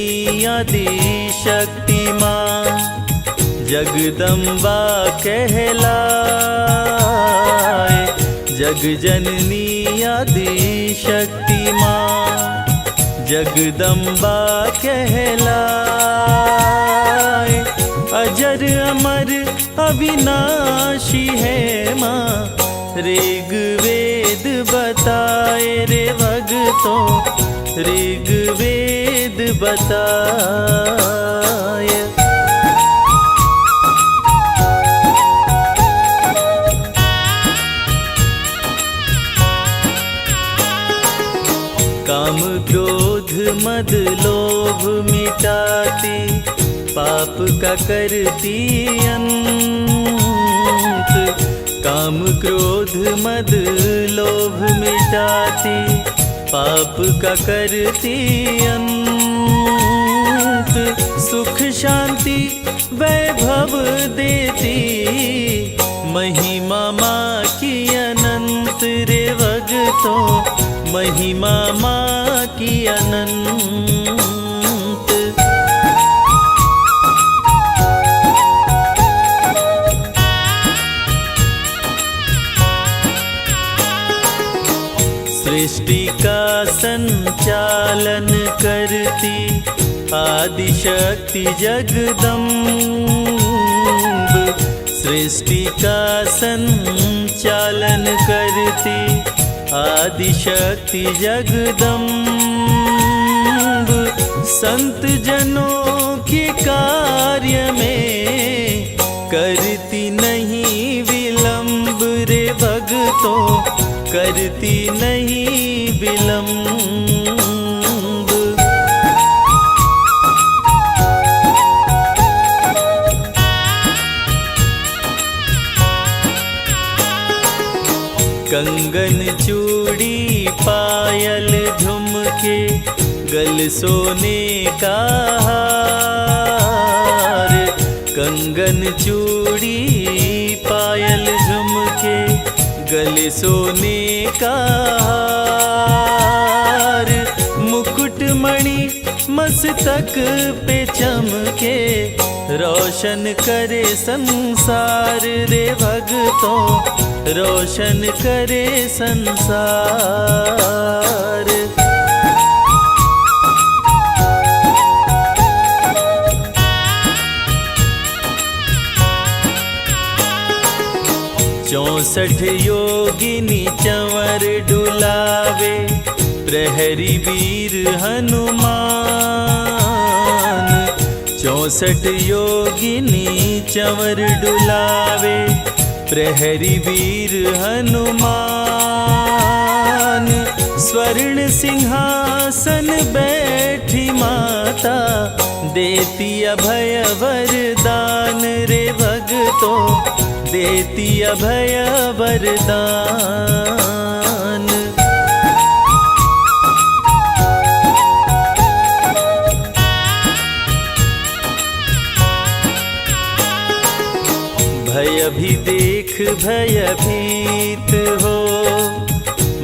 आदि शक्ति माँ जगदम्बा कहलाए। जग जननी आदि शक्ति माँ जगदम्बा कहलाए। अजर अमर अविनाशी है माँ ऋग्वेद बताए रे भगतों, ऋग्वेद बताए। काम क्रोध मद लोभ मिटाती पाप का करती अंत। काम क्रोध मद लोभ मिटाती पाप का करती अंत। सुख शांति वैभव देती महिमा माँ की अनंत रे भगतों, महिमा माँ की अनंत। सृष्टि का संचालन करती आदिशक्ति जगदम्ब। सृष्टि का संचालन करती आदिशक्ति जगदम्ब। संत जनों के कार्य में करती नहीं विलंब रे भगतों, करती नहीं विलंब। कंगन चूड़ी पायल झुमके गल सोने का हार। कंगन चूड़ी पायल झुमके गले सोने का हार। मुकुट मणि मस्तक पे चमके रोशन करे संसार रे भगतों, रोशन करे संसार। 64 योगिनी चंवर डुलावे, प्रहरी वीर हनुमान। 64 योगिनी चंवर डुलावे, प्रहरी वीर हनुमान। स्वर्ण सिंहासन बैठी माता, देती अभय वरदान रे भगतों, देती अभय वरदान। भय भी देख भयभीत हो,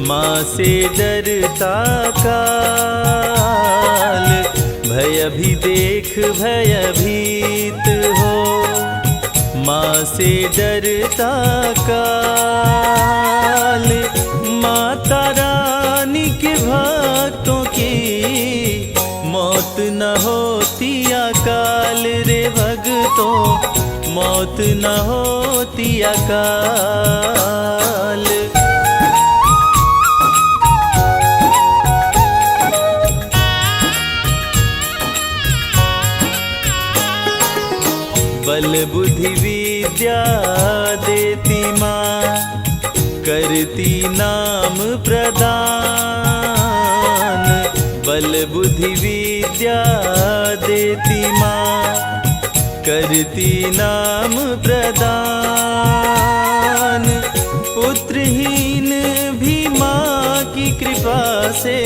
माँ से डरता काल। भय भी देख भयभीत हो, माँ से डरता काल। माता रानी के भक्तों की मौत न होती अकाल रे भगतों, मौत न होती अकाल। बल बुद्धि विद्या देती माँ, करती नाम प्रदान। बल बुद्धि विद्या देती माँ, करती नाम प्रदान। पुत्रहीन भी माँ की कृपा से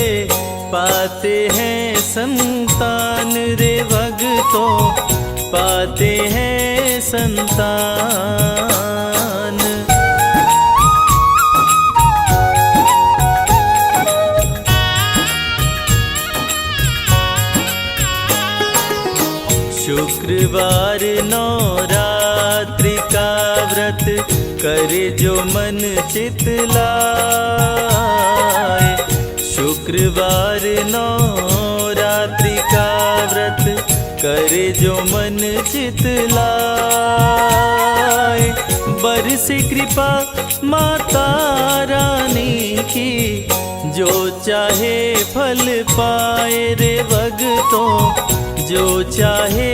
पाते हैं संतान रे भगतों, पाते हैं संतान। शुक्रवार नवरात्रि का व्रत, करे जो मन चित लाए। शुक्रवार नवरात्रि का व्रत, करे जो मन चित लाए। बरसे कृपा माता रानी की, जो चाहे फल पाए रे भगतों, जो चाहे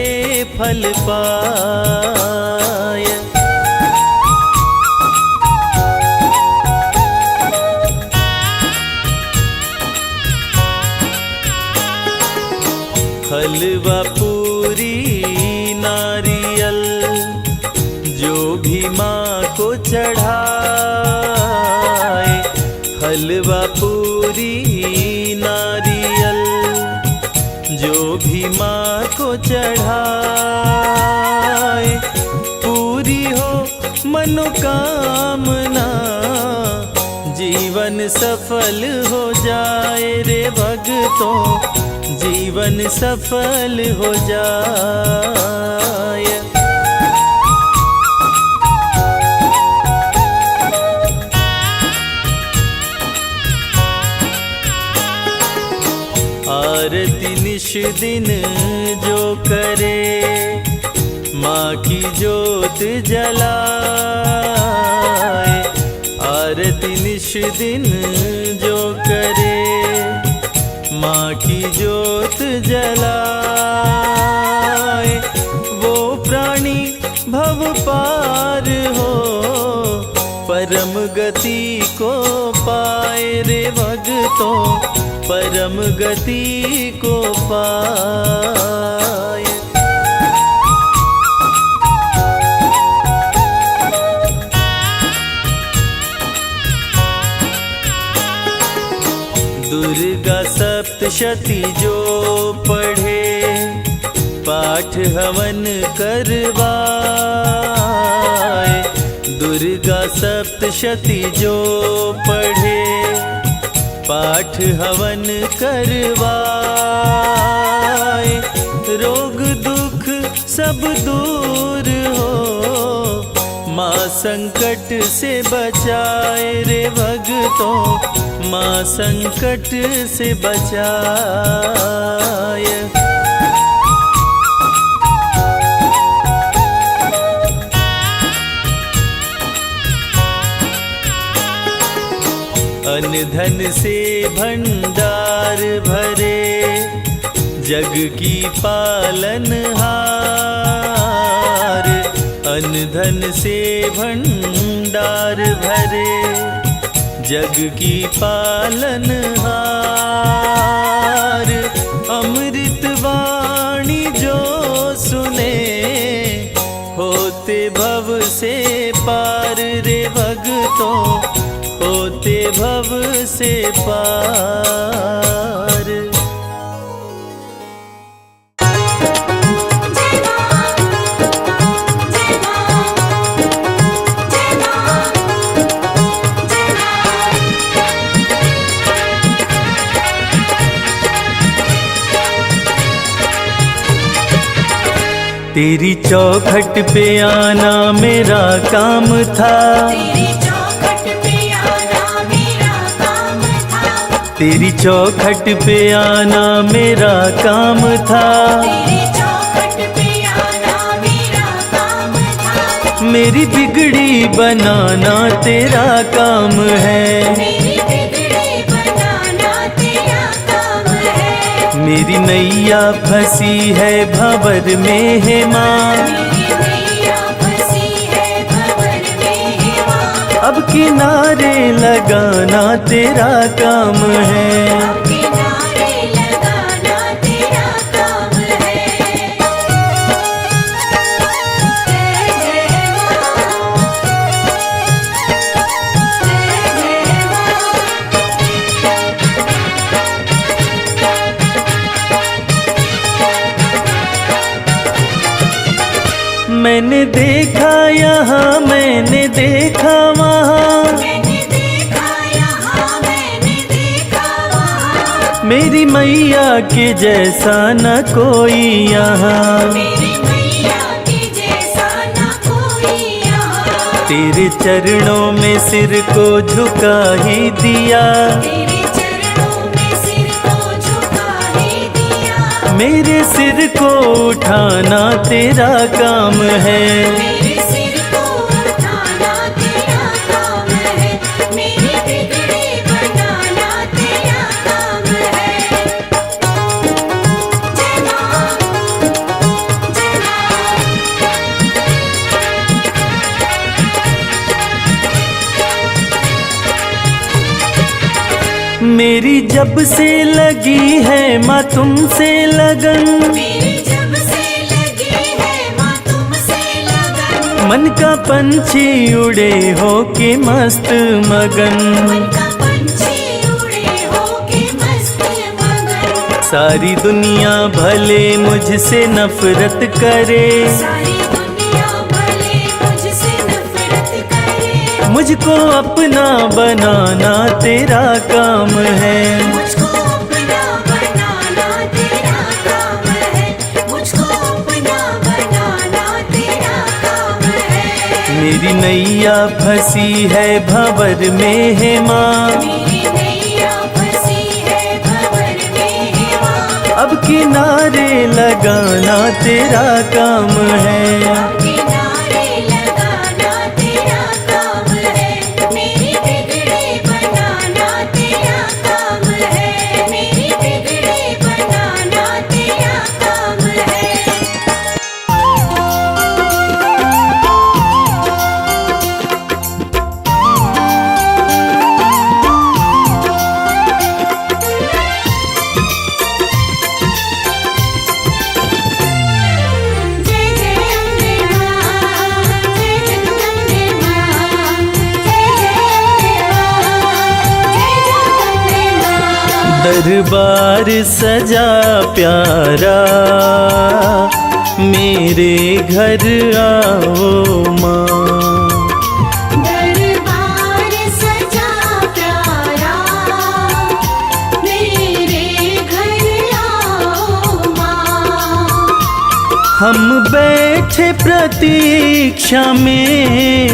फल पाए। हलवा पूरी नारियल, जो भी माँ को चढ़ाए। हलवा पूरी नारियल, जो भी माँ को चढ़ाए। पूरी हो मनोकामना, जीवन सफल हो जाए रे भगतों, जीवन सफल हो जाए। आरती निश दिन जो करे, माँ की जोत जलाए। आरती निश दिन जो करे, माँ की जोत जलाए। वो प्राणी भव पार हो, परम गति को पाए रे भगतों, परम गति को पाए। दुर्गा सप्तशती जो पढ़े, पाठ हवन करवाए। दुर्गा सप्तशती जो पढ़े, पाठ हवन करवाए। रोग दुख सब दूर हो, माँ संकट से बचाए रे भगतों, माँ संकट से बचाए। धन से भंडार भरे, जग की पालनहार। अन्न धन से भंडार भरे, जग की पालनहार। अमृत वाणी जो सुने, होते भव से पार रे भगतों, होते भव से पार। तेरी चौखट पे आना मेरा काम था, तेरी चौखट पे आना मेरा काम था, तेरी चौखट पे आना मेरा काम था, तेरी चौखट पे आना मेरा काम था। मेरी बिगड़ी बनाना तेरा काम है, मेरी बिगड़ी बनाना तेरा काम है। मेरी नैया फंसी है भंवर में है माँ, मेरी नैया फंसी है भंवर में है माँ। अब किनारे लगाना तेरा काम है, अब किनारे लगाना तेरा काम है। जय जय माँ, जय जय माँ। मैंने देखा यहाँ मैंने देखा वहाँ, मैंने देखा यहाँ मैंने देखा वहाँ, मेरी मैया के जैसा न कोई यहाँ, मेरी मैया के जैसा न कोई यहाँ। तेरे चरणों में सिर को झुका ही दिया, तेरे चरणों में सिर को झुका ही दिया। मेरे सिर को उठाना तेरा काम है, मेरे सिर को उठाना तेरा काम है। मेरी बिगड़ी बनाना तेरा काम है। जय माँ, जय माँ। मेरी जब से लगी है माँ तुमसे लगन, मेरी जब से लगी है माँ तुमसे लगन, मन का पंछी उड़े हो के मस्त मगन, मन का पंछी उड़े होके मस्त मगन। सारी दुनिया भले मुझसे नफरत करे, सारी दुनिया भले मुझसे नफरत करे, मुझको अपना बनाना तेरा काम है, मुझको अपना बनाना तेरा काम है। मुझको अपना बनाना तेरा काम है। मेरी नैया फंसी है भंवर में है माँ, मेरी नैया फंसी है भंवर में है माँ। अब किनारे लगाना तेरा काम है, किनारे लगाना तेरा काम है। मेरी बिगड़ी बनाना तेरा काम है। मेरी बिगड़ी बनाना तेरा काम है। जय जय अम्बे माँ, जय जगदम्बे माँ, जय जय माँ, जय जगदम्बे माँ। दरबार सजा प्यारा मेरे घर आओ माँ, दरबार सजा प्यारा मेरे घर आओ माँ। हम बैठे प्रतीक्षा में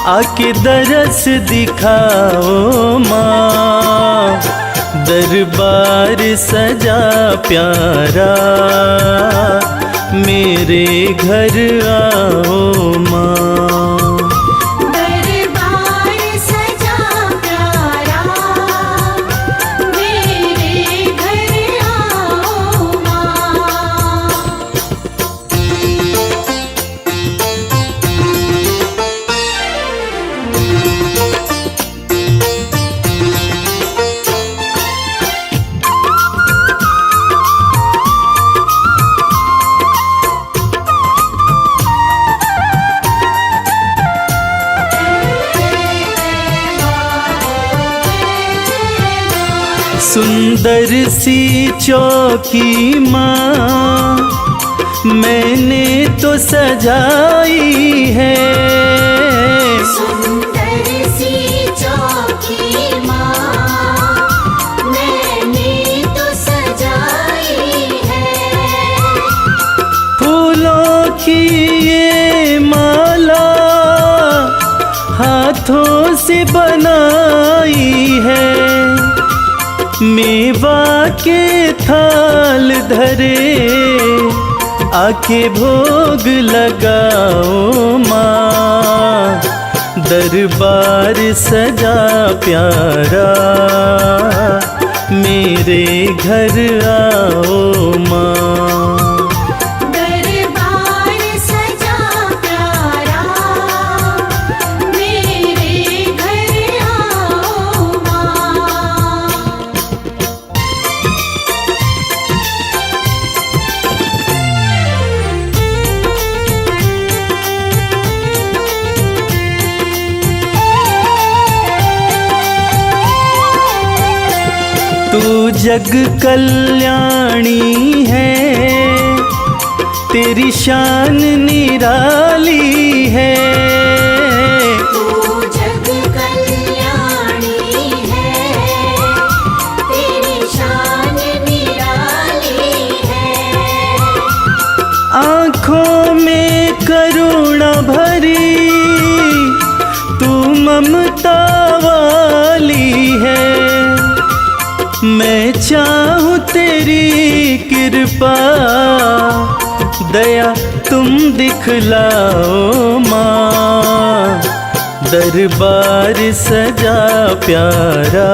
आके दरस दिखाओ माँ, दरबार सजा प्यारा मेरे घर आओ माँ, दरबार सजा प्यारा सुंदर सी चौकी माँ मैंने तो सजाई है। सुंदर सी चौकी माँ मैंने तो सजाई है। फूलों की ये माला हाथों से बनाई है। मेवा के थाल धरे आके भोग लगाओ माँ। दरबार सजा प्यारा मेरे घर आओ माँ। दरबार सजा प्यारा मेरे घर आओ माँ। तू जग कल्याणी है, तेरी शान निराली है। तू जग कल्याणी है, तेरी शान निराली है। आँखों में करुणा भरी तू ममता वाली है। मैं चाहूँ तेरी कृपा दया तुम दिखलाओ माँ। दरबार सजा प्यारा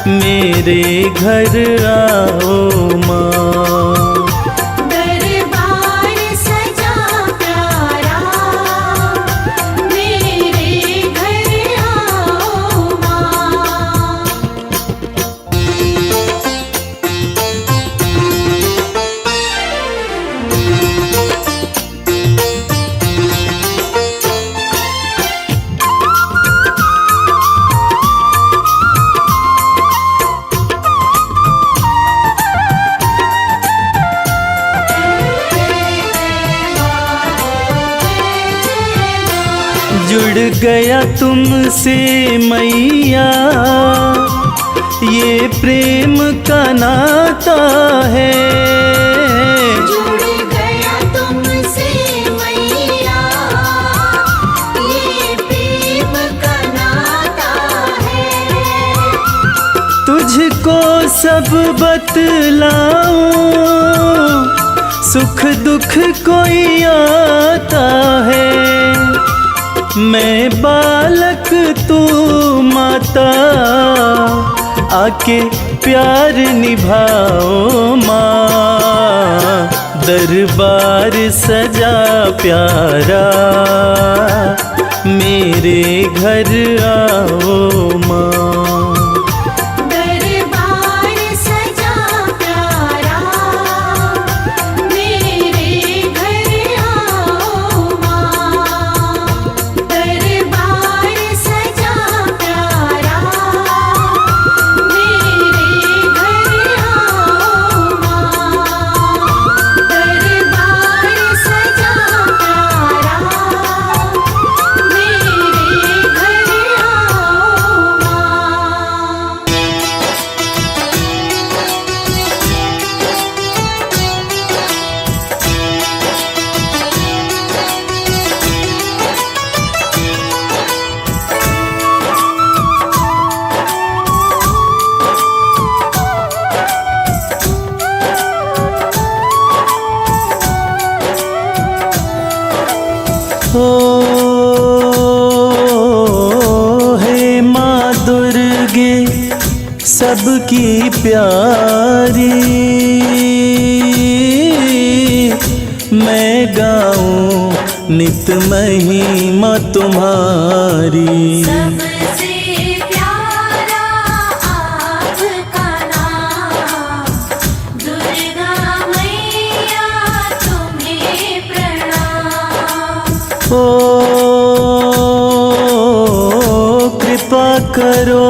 मेरे घर आओ माँ। दरबार सजा प्यारा मेरे घर आओ माँ। जुड़ गया तुमसे मैया ये प्रेम का नाता है। जुड़ गया तुमसे मैया ये प्रेम का नाता है। तुझको सब बतलाऊं सुख दुख कोई आता है। मैं बालक तू माता आके प्यार निभाओ माँ। दरबार सजा प्यारा मेरे घर आओ माँ। दरबार सजा प्यारा मेरे घर आओ माँ। दरबार सजा प्यारा मेरे घर आओ माँ। दरबार सजा प्यारा मेरे घर आओ माँ। हे माँ दुर्गे सबकी प्यारी मैं गाऊं नित महिमा तुम्हारी। सबसे प्यारा आपका नाम दुर्गा मैया तुम्हें प्रणाम। कृपा करो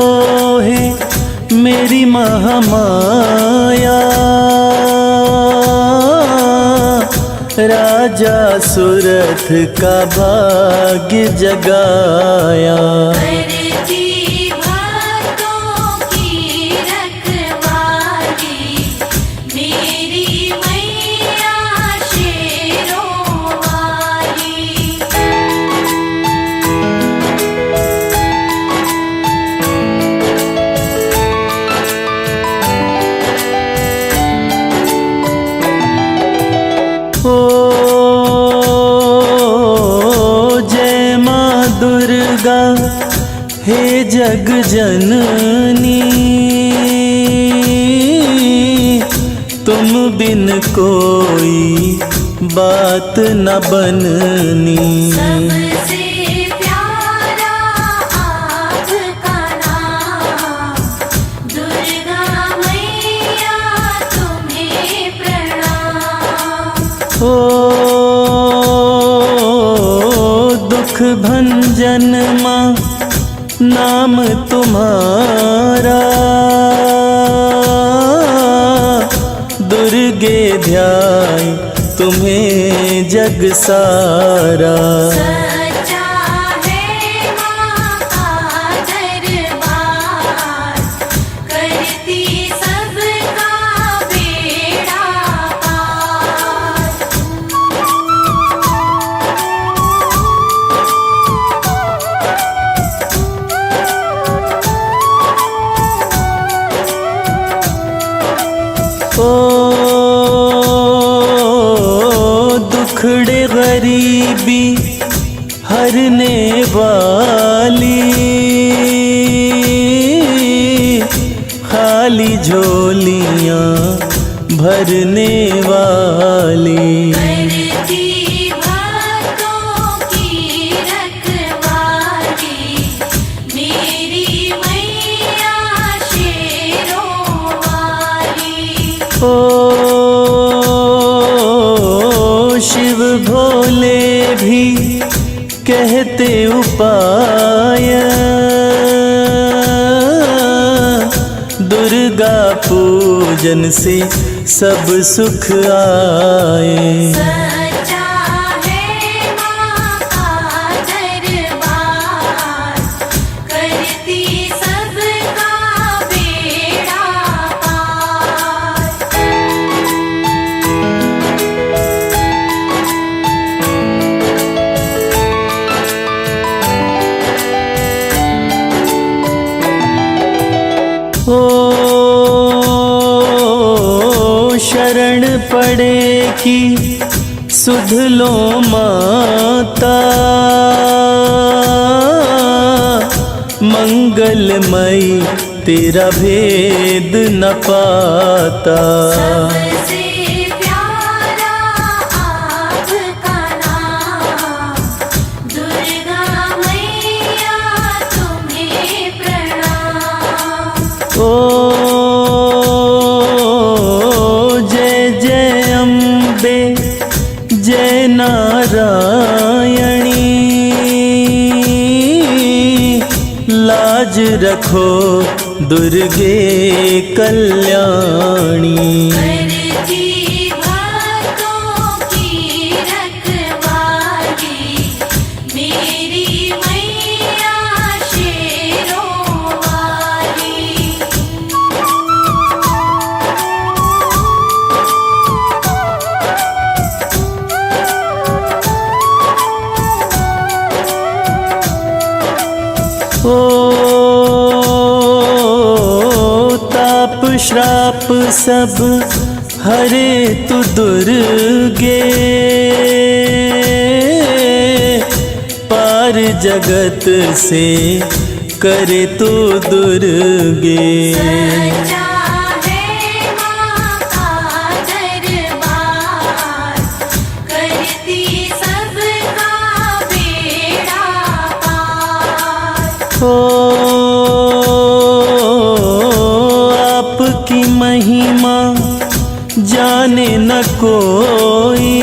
हे मेरी माँ महामाया राजा सुरथ का भाग्य जगाया। करती भक्तों की रखवाली मेरी मैया शेरों वाली। ओ जय माँ दुर्गा हे जग जननी, तुम बिन कोई बात न बननी। सबसे प्यारा आपका नाम दुर्गा मैया तुम्हें प्रणाम। ओ दुख भंजन माँ नाम तुम्हारा, दुर्गे ध्याय तुम्हें जग सारा। सच्चा है माँ का दरबार करती सबका बेड़ा पार। ओ दुखड़े गरीबी हरने वाली, खाली झोलियाँ भरने वाली। करती भक्तों की रखवाली मेरी मैया शेरों वाली। ओ शिव भोले भी कहते उपाय, दुर्गा पूजन से सब सुख आए। सच्चा है माँ का दरबार करती सबका बेड़ा पार। ओ शरण पड़े की सुध लो माता, मंगलमयी तेरा भेद न पाता। सबसे प्यारा आपका नाम दुर्गा मैया तुम्हें प्रणाम। ओ जय जय अम्बे जय नारायणी, लाज रखो दुर्गे कल्याणी। करती भक्तों की रखवाली मेरी मैया शेरों वाली। ओ ताप श्राप सब हरे तु दुर्गे, पार जगत से करे तू दुर्गे। सच्चा है माँ का दरबार करती सबका बेड़ा पार। ओ आपकी महिमा जाने न कोई,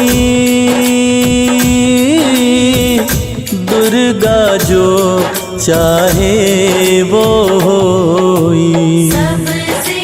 दुर्गा जो चाहे वो होई। सबसे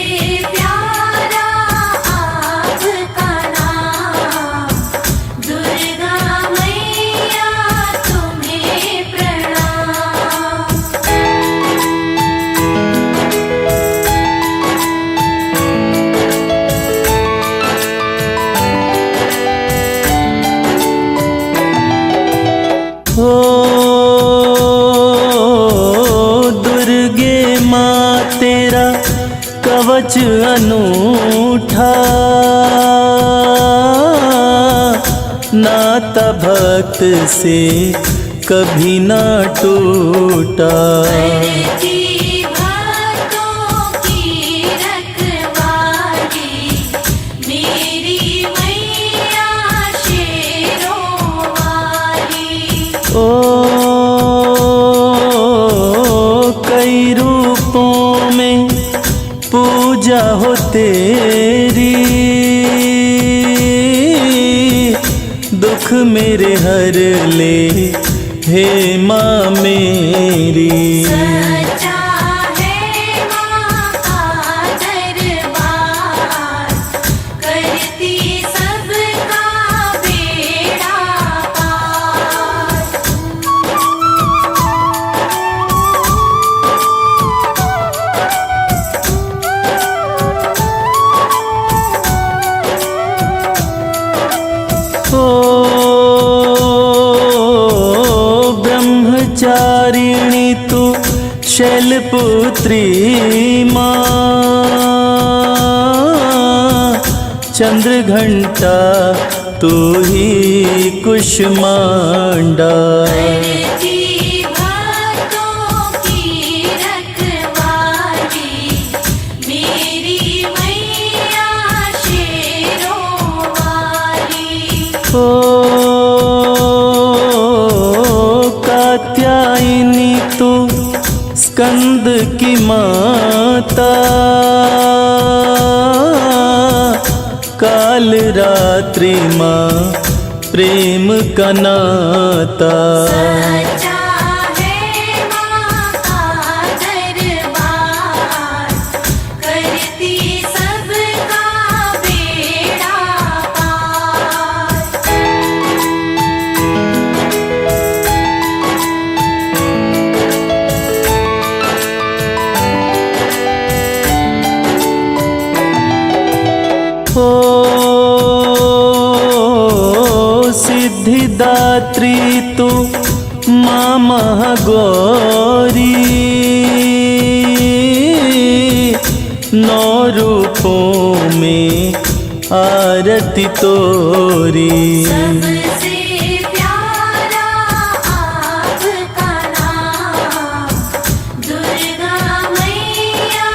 पाँच अनूठा नाता भक्त से कभी ना टूटा। करती भक्तों की रखवाली मेरी मैया शेरों वाली। ओ कई रूपों में पूजा हो तेरी, दुख मेरे हर ले हे माँ मेरी। सच्चा है माँ का दरबार, करती सबका बेड़ा पार। ओ ब्रह्मचारिणी तू शैलपुत्री माँ, चंद्रघंटा तू ही कुष्मांडा। करती भक्तों की रखवाली मेरी मैया शेरों वाली। ओ कात्यायनी तू स्कंद की माता, काल रात्रि माँ प्रेम का नाता। सच्चा है माँ का दरबार, करती सबका बेड़ा पार। ओ सिद्धिदात्री तू माँ महागौरी, नौ रूपों में आरती तोरी। सबसे प्यारा आपका नाम, दुर्गा मैया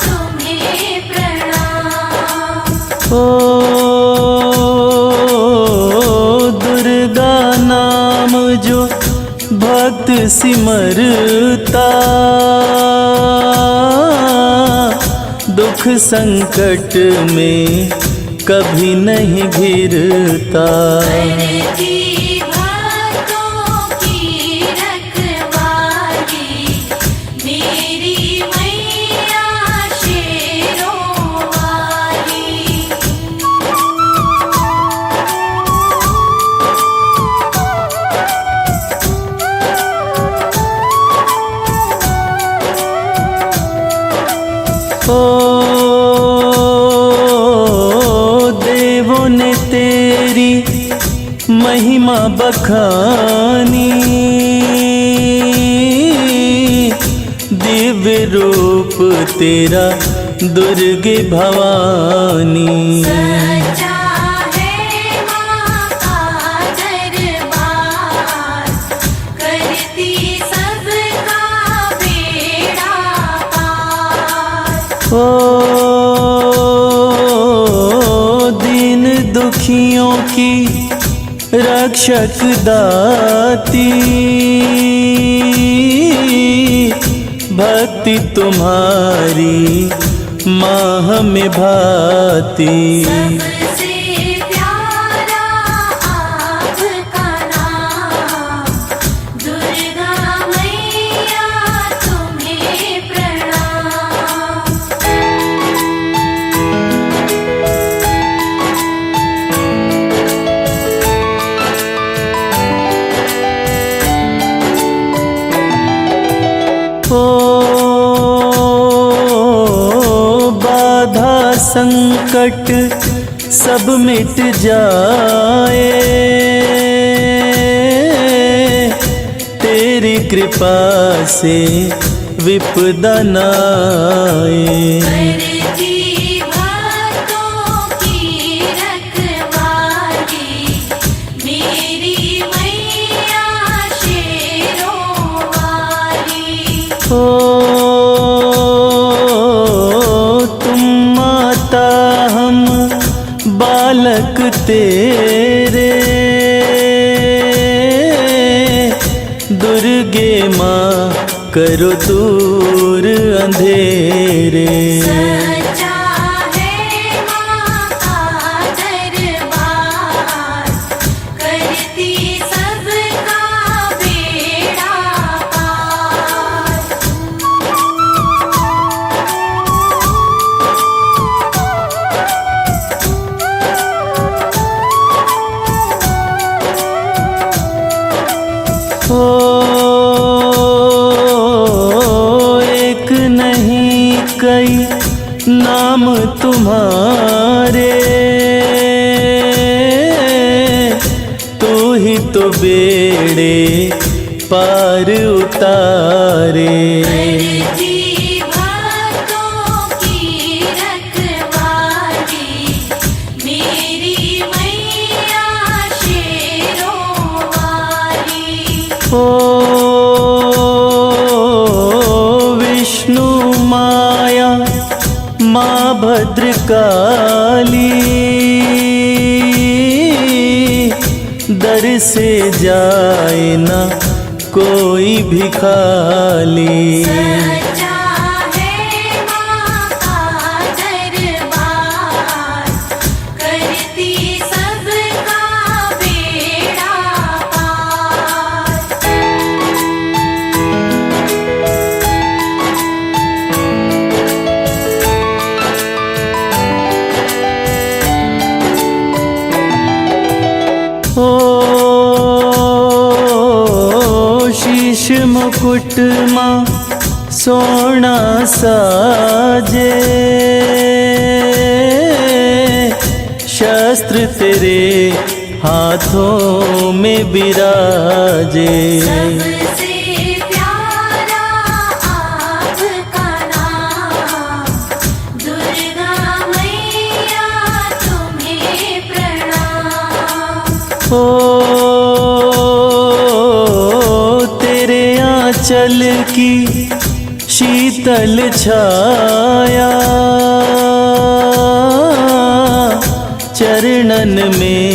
तुम्हें प्रणाम। ओ दुर्गा नाम जो भक्त सिमरता, दुख संकट में कभी नहीं घिरता। करती भक्तों की रखवाली मेरी मैया शेरों वाली। ओ देवों ने तेरी महिमा बखानी, दिव्य रूप तेरा दुर्गे भवानी। सच्चा है माँ का दरबार, करती सबका बेड़ा पार। ओ दीन दुखियों की रक्षक दाती, भक्ति तुम्हारी माँ हमें भाती। सबसे प्यारा आपका नाम, दुर्गा मैया तुम्हें प्रणाम। ओ बाधा संकट सब मिट जाए, तेरी कृपा से विपदा न आए। करती हम बालक तेरे, दुर्गे माँ करो दूर अंधेरे। सच्चा है माँ का दरबार, करती सबका बेड़ा पार। एक नहीं कई नाम तुम्हारे, तू ही तो बेड़े पार उतारे। करती भक्तों की रखवाली, मेरी मैया शेरों वाली। विष्णु माया माँ भद्रकाली, दर से जाए ना कोई भी खाली। सच्चा है माँ का दरबार, करती सबका बेड़ा पार। शीश मुकुट माँ सोना साजे, शस्त्र तेरे हाथों में बिराजे। सबसे प्यारा आपका नाम, दुर्गा मैया तुम्हें प्रणाम। तेरे आंचल की शीतल छाया, चरणन में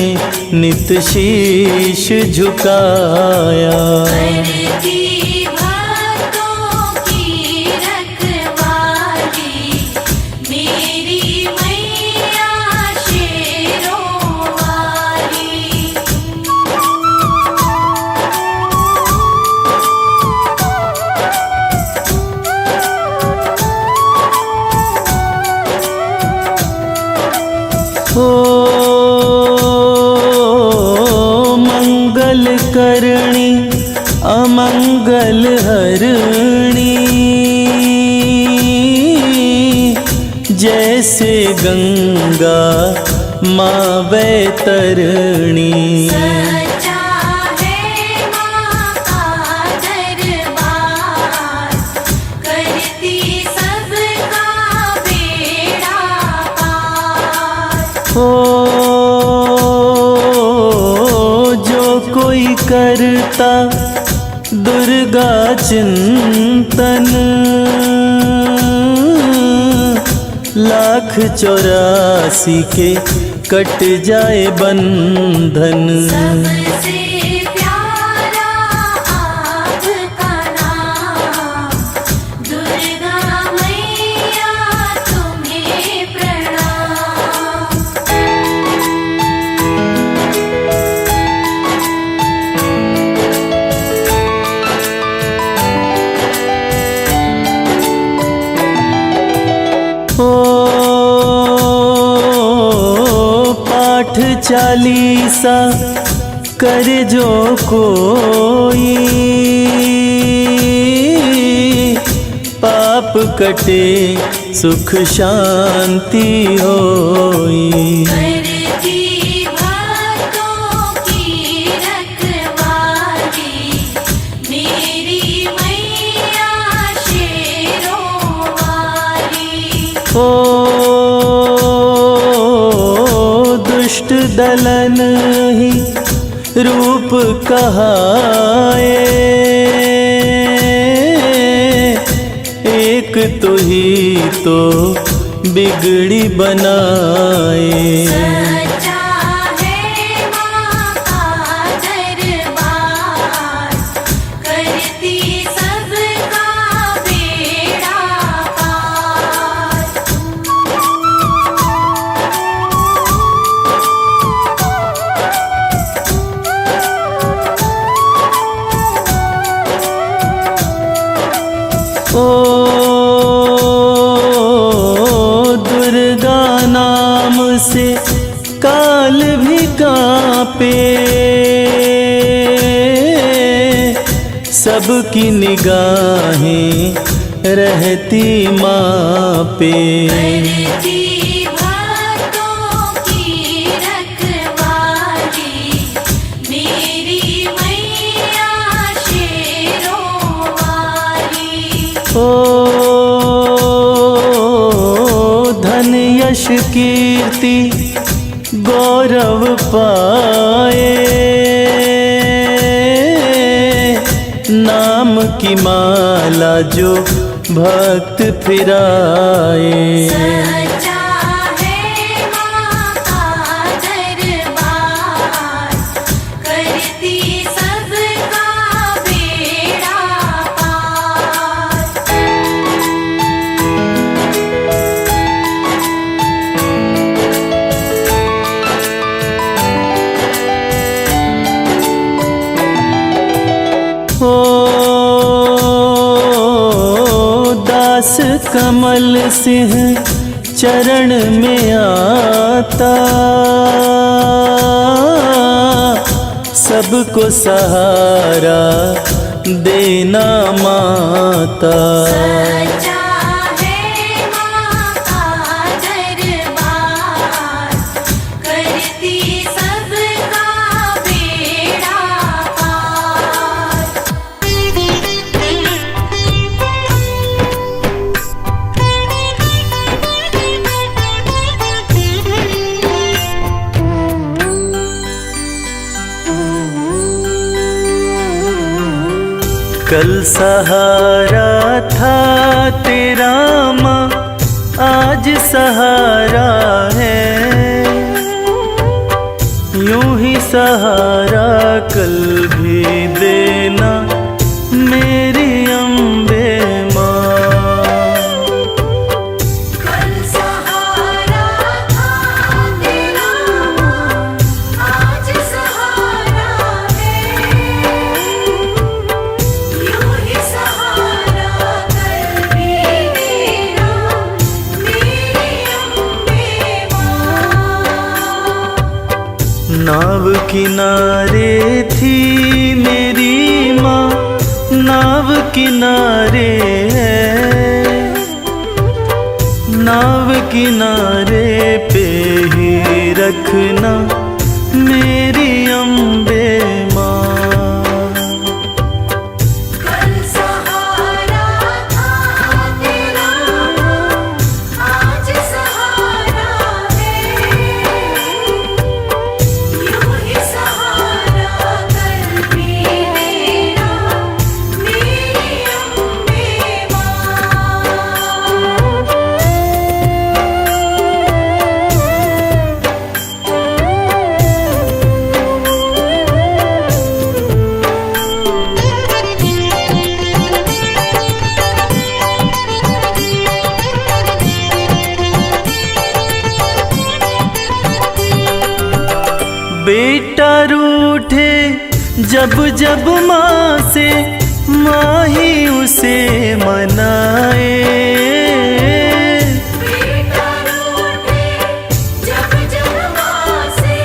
नित शीश झुकाया। करती भक्तों की रखवाली, मेरी मैया शेरों वाली। मंगल करणी अमंगल हरणी, जैसे गंगा माँ वैतरणी। सच्चा है माँ का दरबार, करती सबका बेड़ा पार। जो कोई करता दुर्गा चिंतन, 1,84 के कट जाए बंधन। सबसे प्यारा आपका नाम, दुर्गा मैया तुम्हें प्रणाम। पाठ चालीसा कर जो कोई, पाप कटे सुख शांति होई। करती भक्तों की रखवाली, मेरी मैया शेरों वाली। दुष्ट दलन ही रूप कहाए, एक तो ही तो बिगड़ी बनाए। सच्चा है माँ का दरबार, करती सबका बेड़ा पार। ओ दुर्गा नाम से काल भी कांपे, सबकी निगाहें रहती माँ पे। करती भक्तों की रखवाली, मेरी मैया शेरों वाली। ओ धन यश कीर्ति गौरव पाए, नाम की माला जो भक्त फिराए। सच्चा है माँ का दरबार, करती सबका बेड़ा पार। दास कमल सिंह चरण में आता, सबको सहारा देना माता। सच्चा है माँ का दरबार, करती सबका बेड़ा पार। कल सहारा था तेरा माँ, आज सहारा है, यूं ही सहारा कल भी देना मेरी अम्बे माँ। कल सहारा था तेरा, आज सहारा है, यूं ही सहारा कल भी देना मेरी अम्बे माँ। नाव किनारे थी मेरी माँ, नाव किनारे है, नाव किनारे पे ही रखना मेरी अम्बे माँ। कल सहारा था तेरा, आज सहारा है, यूं ही सहारा कल भी देना मेरी अम्बे माँ। बेटा रूठे जब जब माँ से, माँ ही उसे मनाए। बेटा रूठे जब जब माँ से,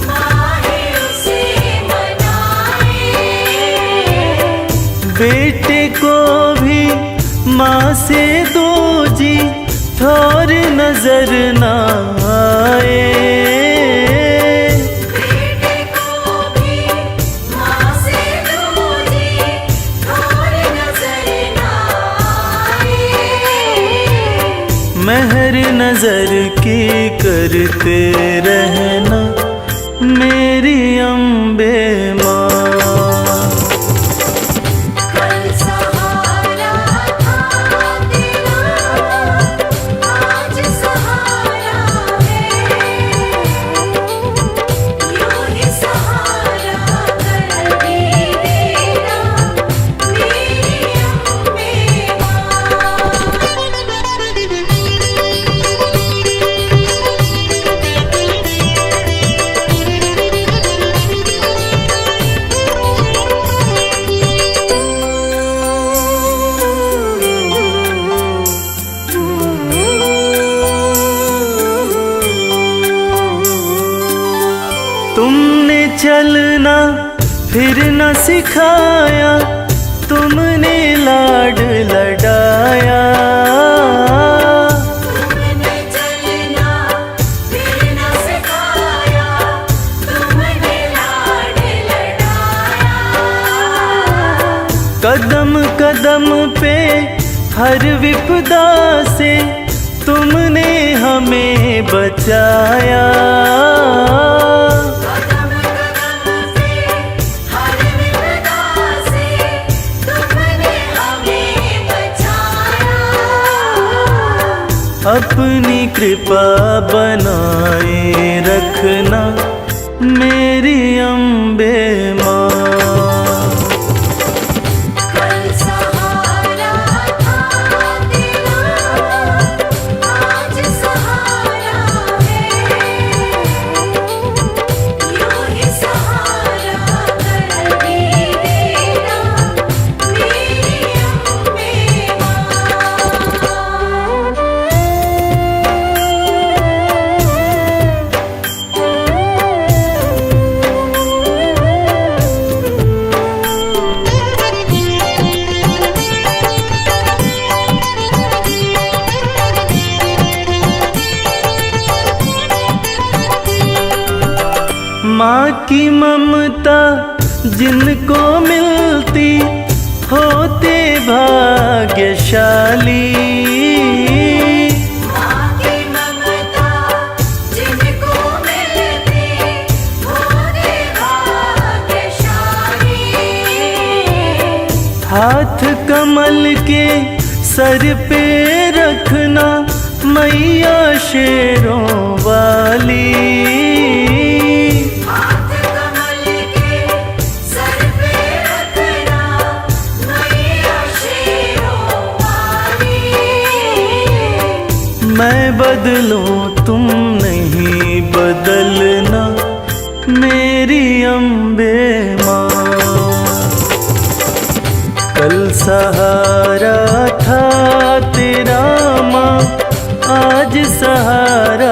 माँ ही उसे मनाए। बेटे को भी माँ से दो जी थोर नजर ना आए। बेटे को भी माँ से दूजी थोर नजर ना आए। मेहर नजर की करते रहना मेरी अम्बे माँ। कल सहारा था तेरा, आज तुमने चलना फिर न सिखाया, तुमने लाड लडाया। तुमने चलना फिर न सिखाया, तुमने लाड लडाया। कदम कदम पे हर विपदा से तुमने हमें बचाया। कदम कदम पे हर विपदा से तुमने हमें बचाया। अपनी कृपा बनाए रखना मेरी अम्बे माँ। कल सहारा था तेरा, आज सहारा है। यूं ही सहारा कर भी देना मेरी अम्बे माँ। माँ की ममता जिनको मिलती होते भाग्यशाली। माँ की ममता जिनको मिलती होते भाग्यशाली। हाथ कमल के सर पे रखना मैया शेरों वाली। हाथ कमल के सर पे रखना मैया शेरों वाली। मैं बदलूं तुम नहीं बदलना मेरी अम्बे माँ। कल सहारा था तेरा माँ, आज सहारा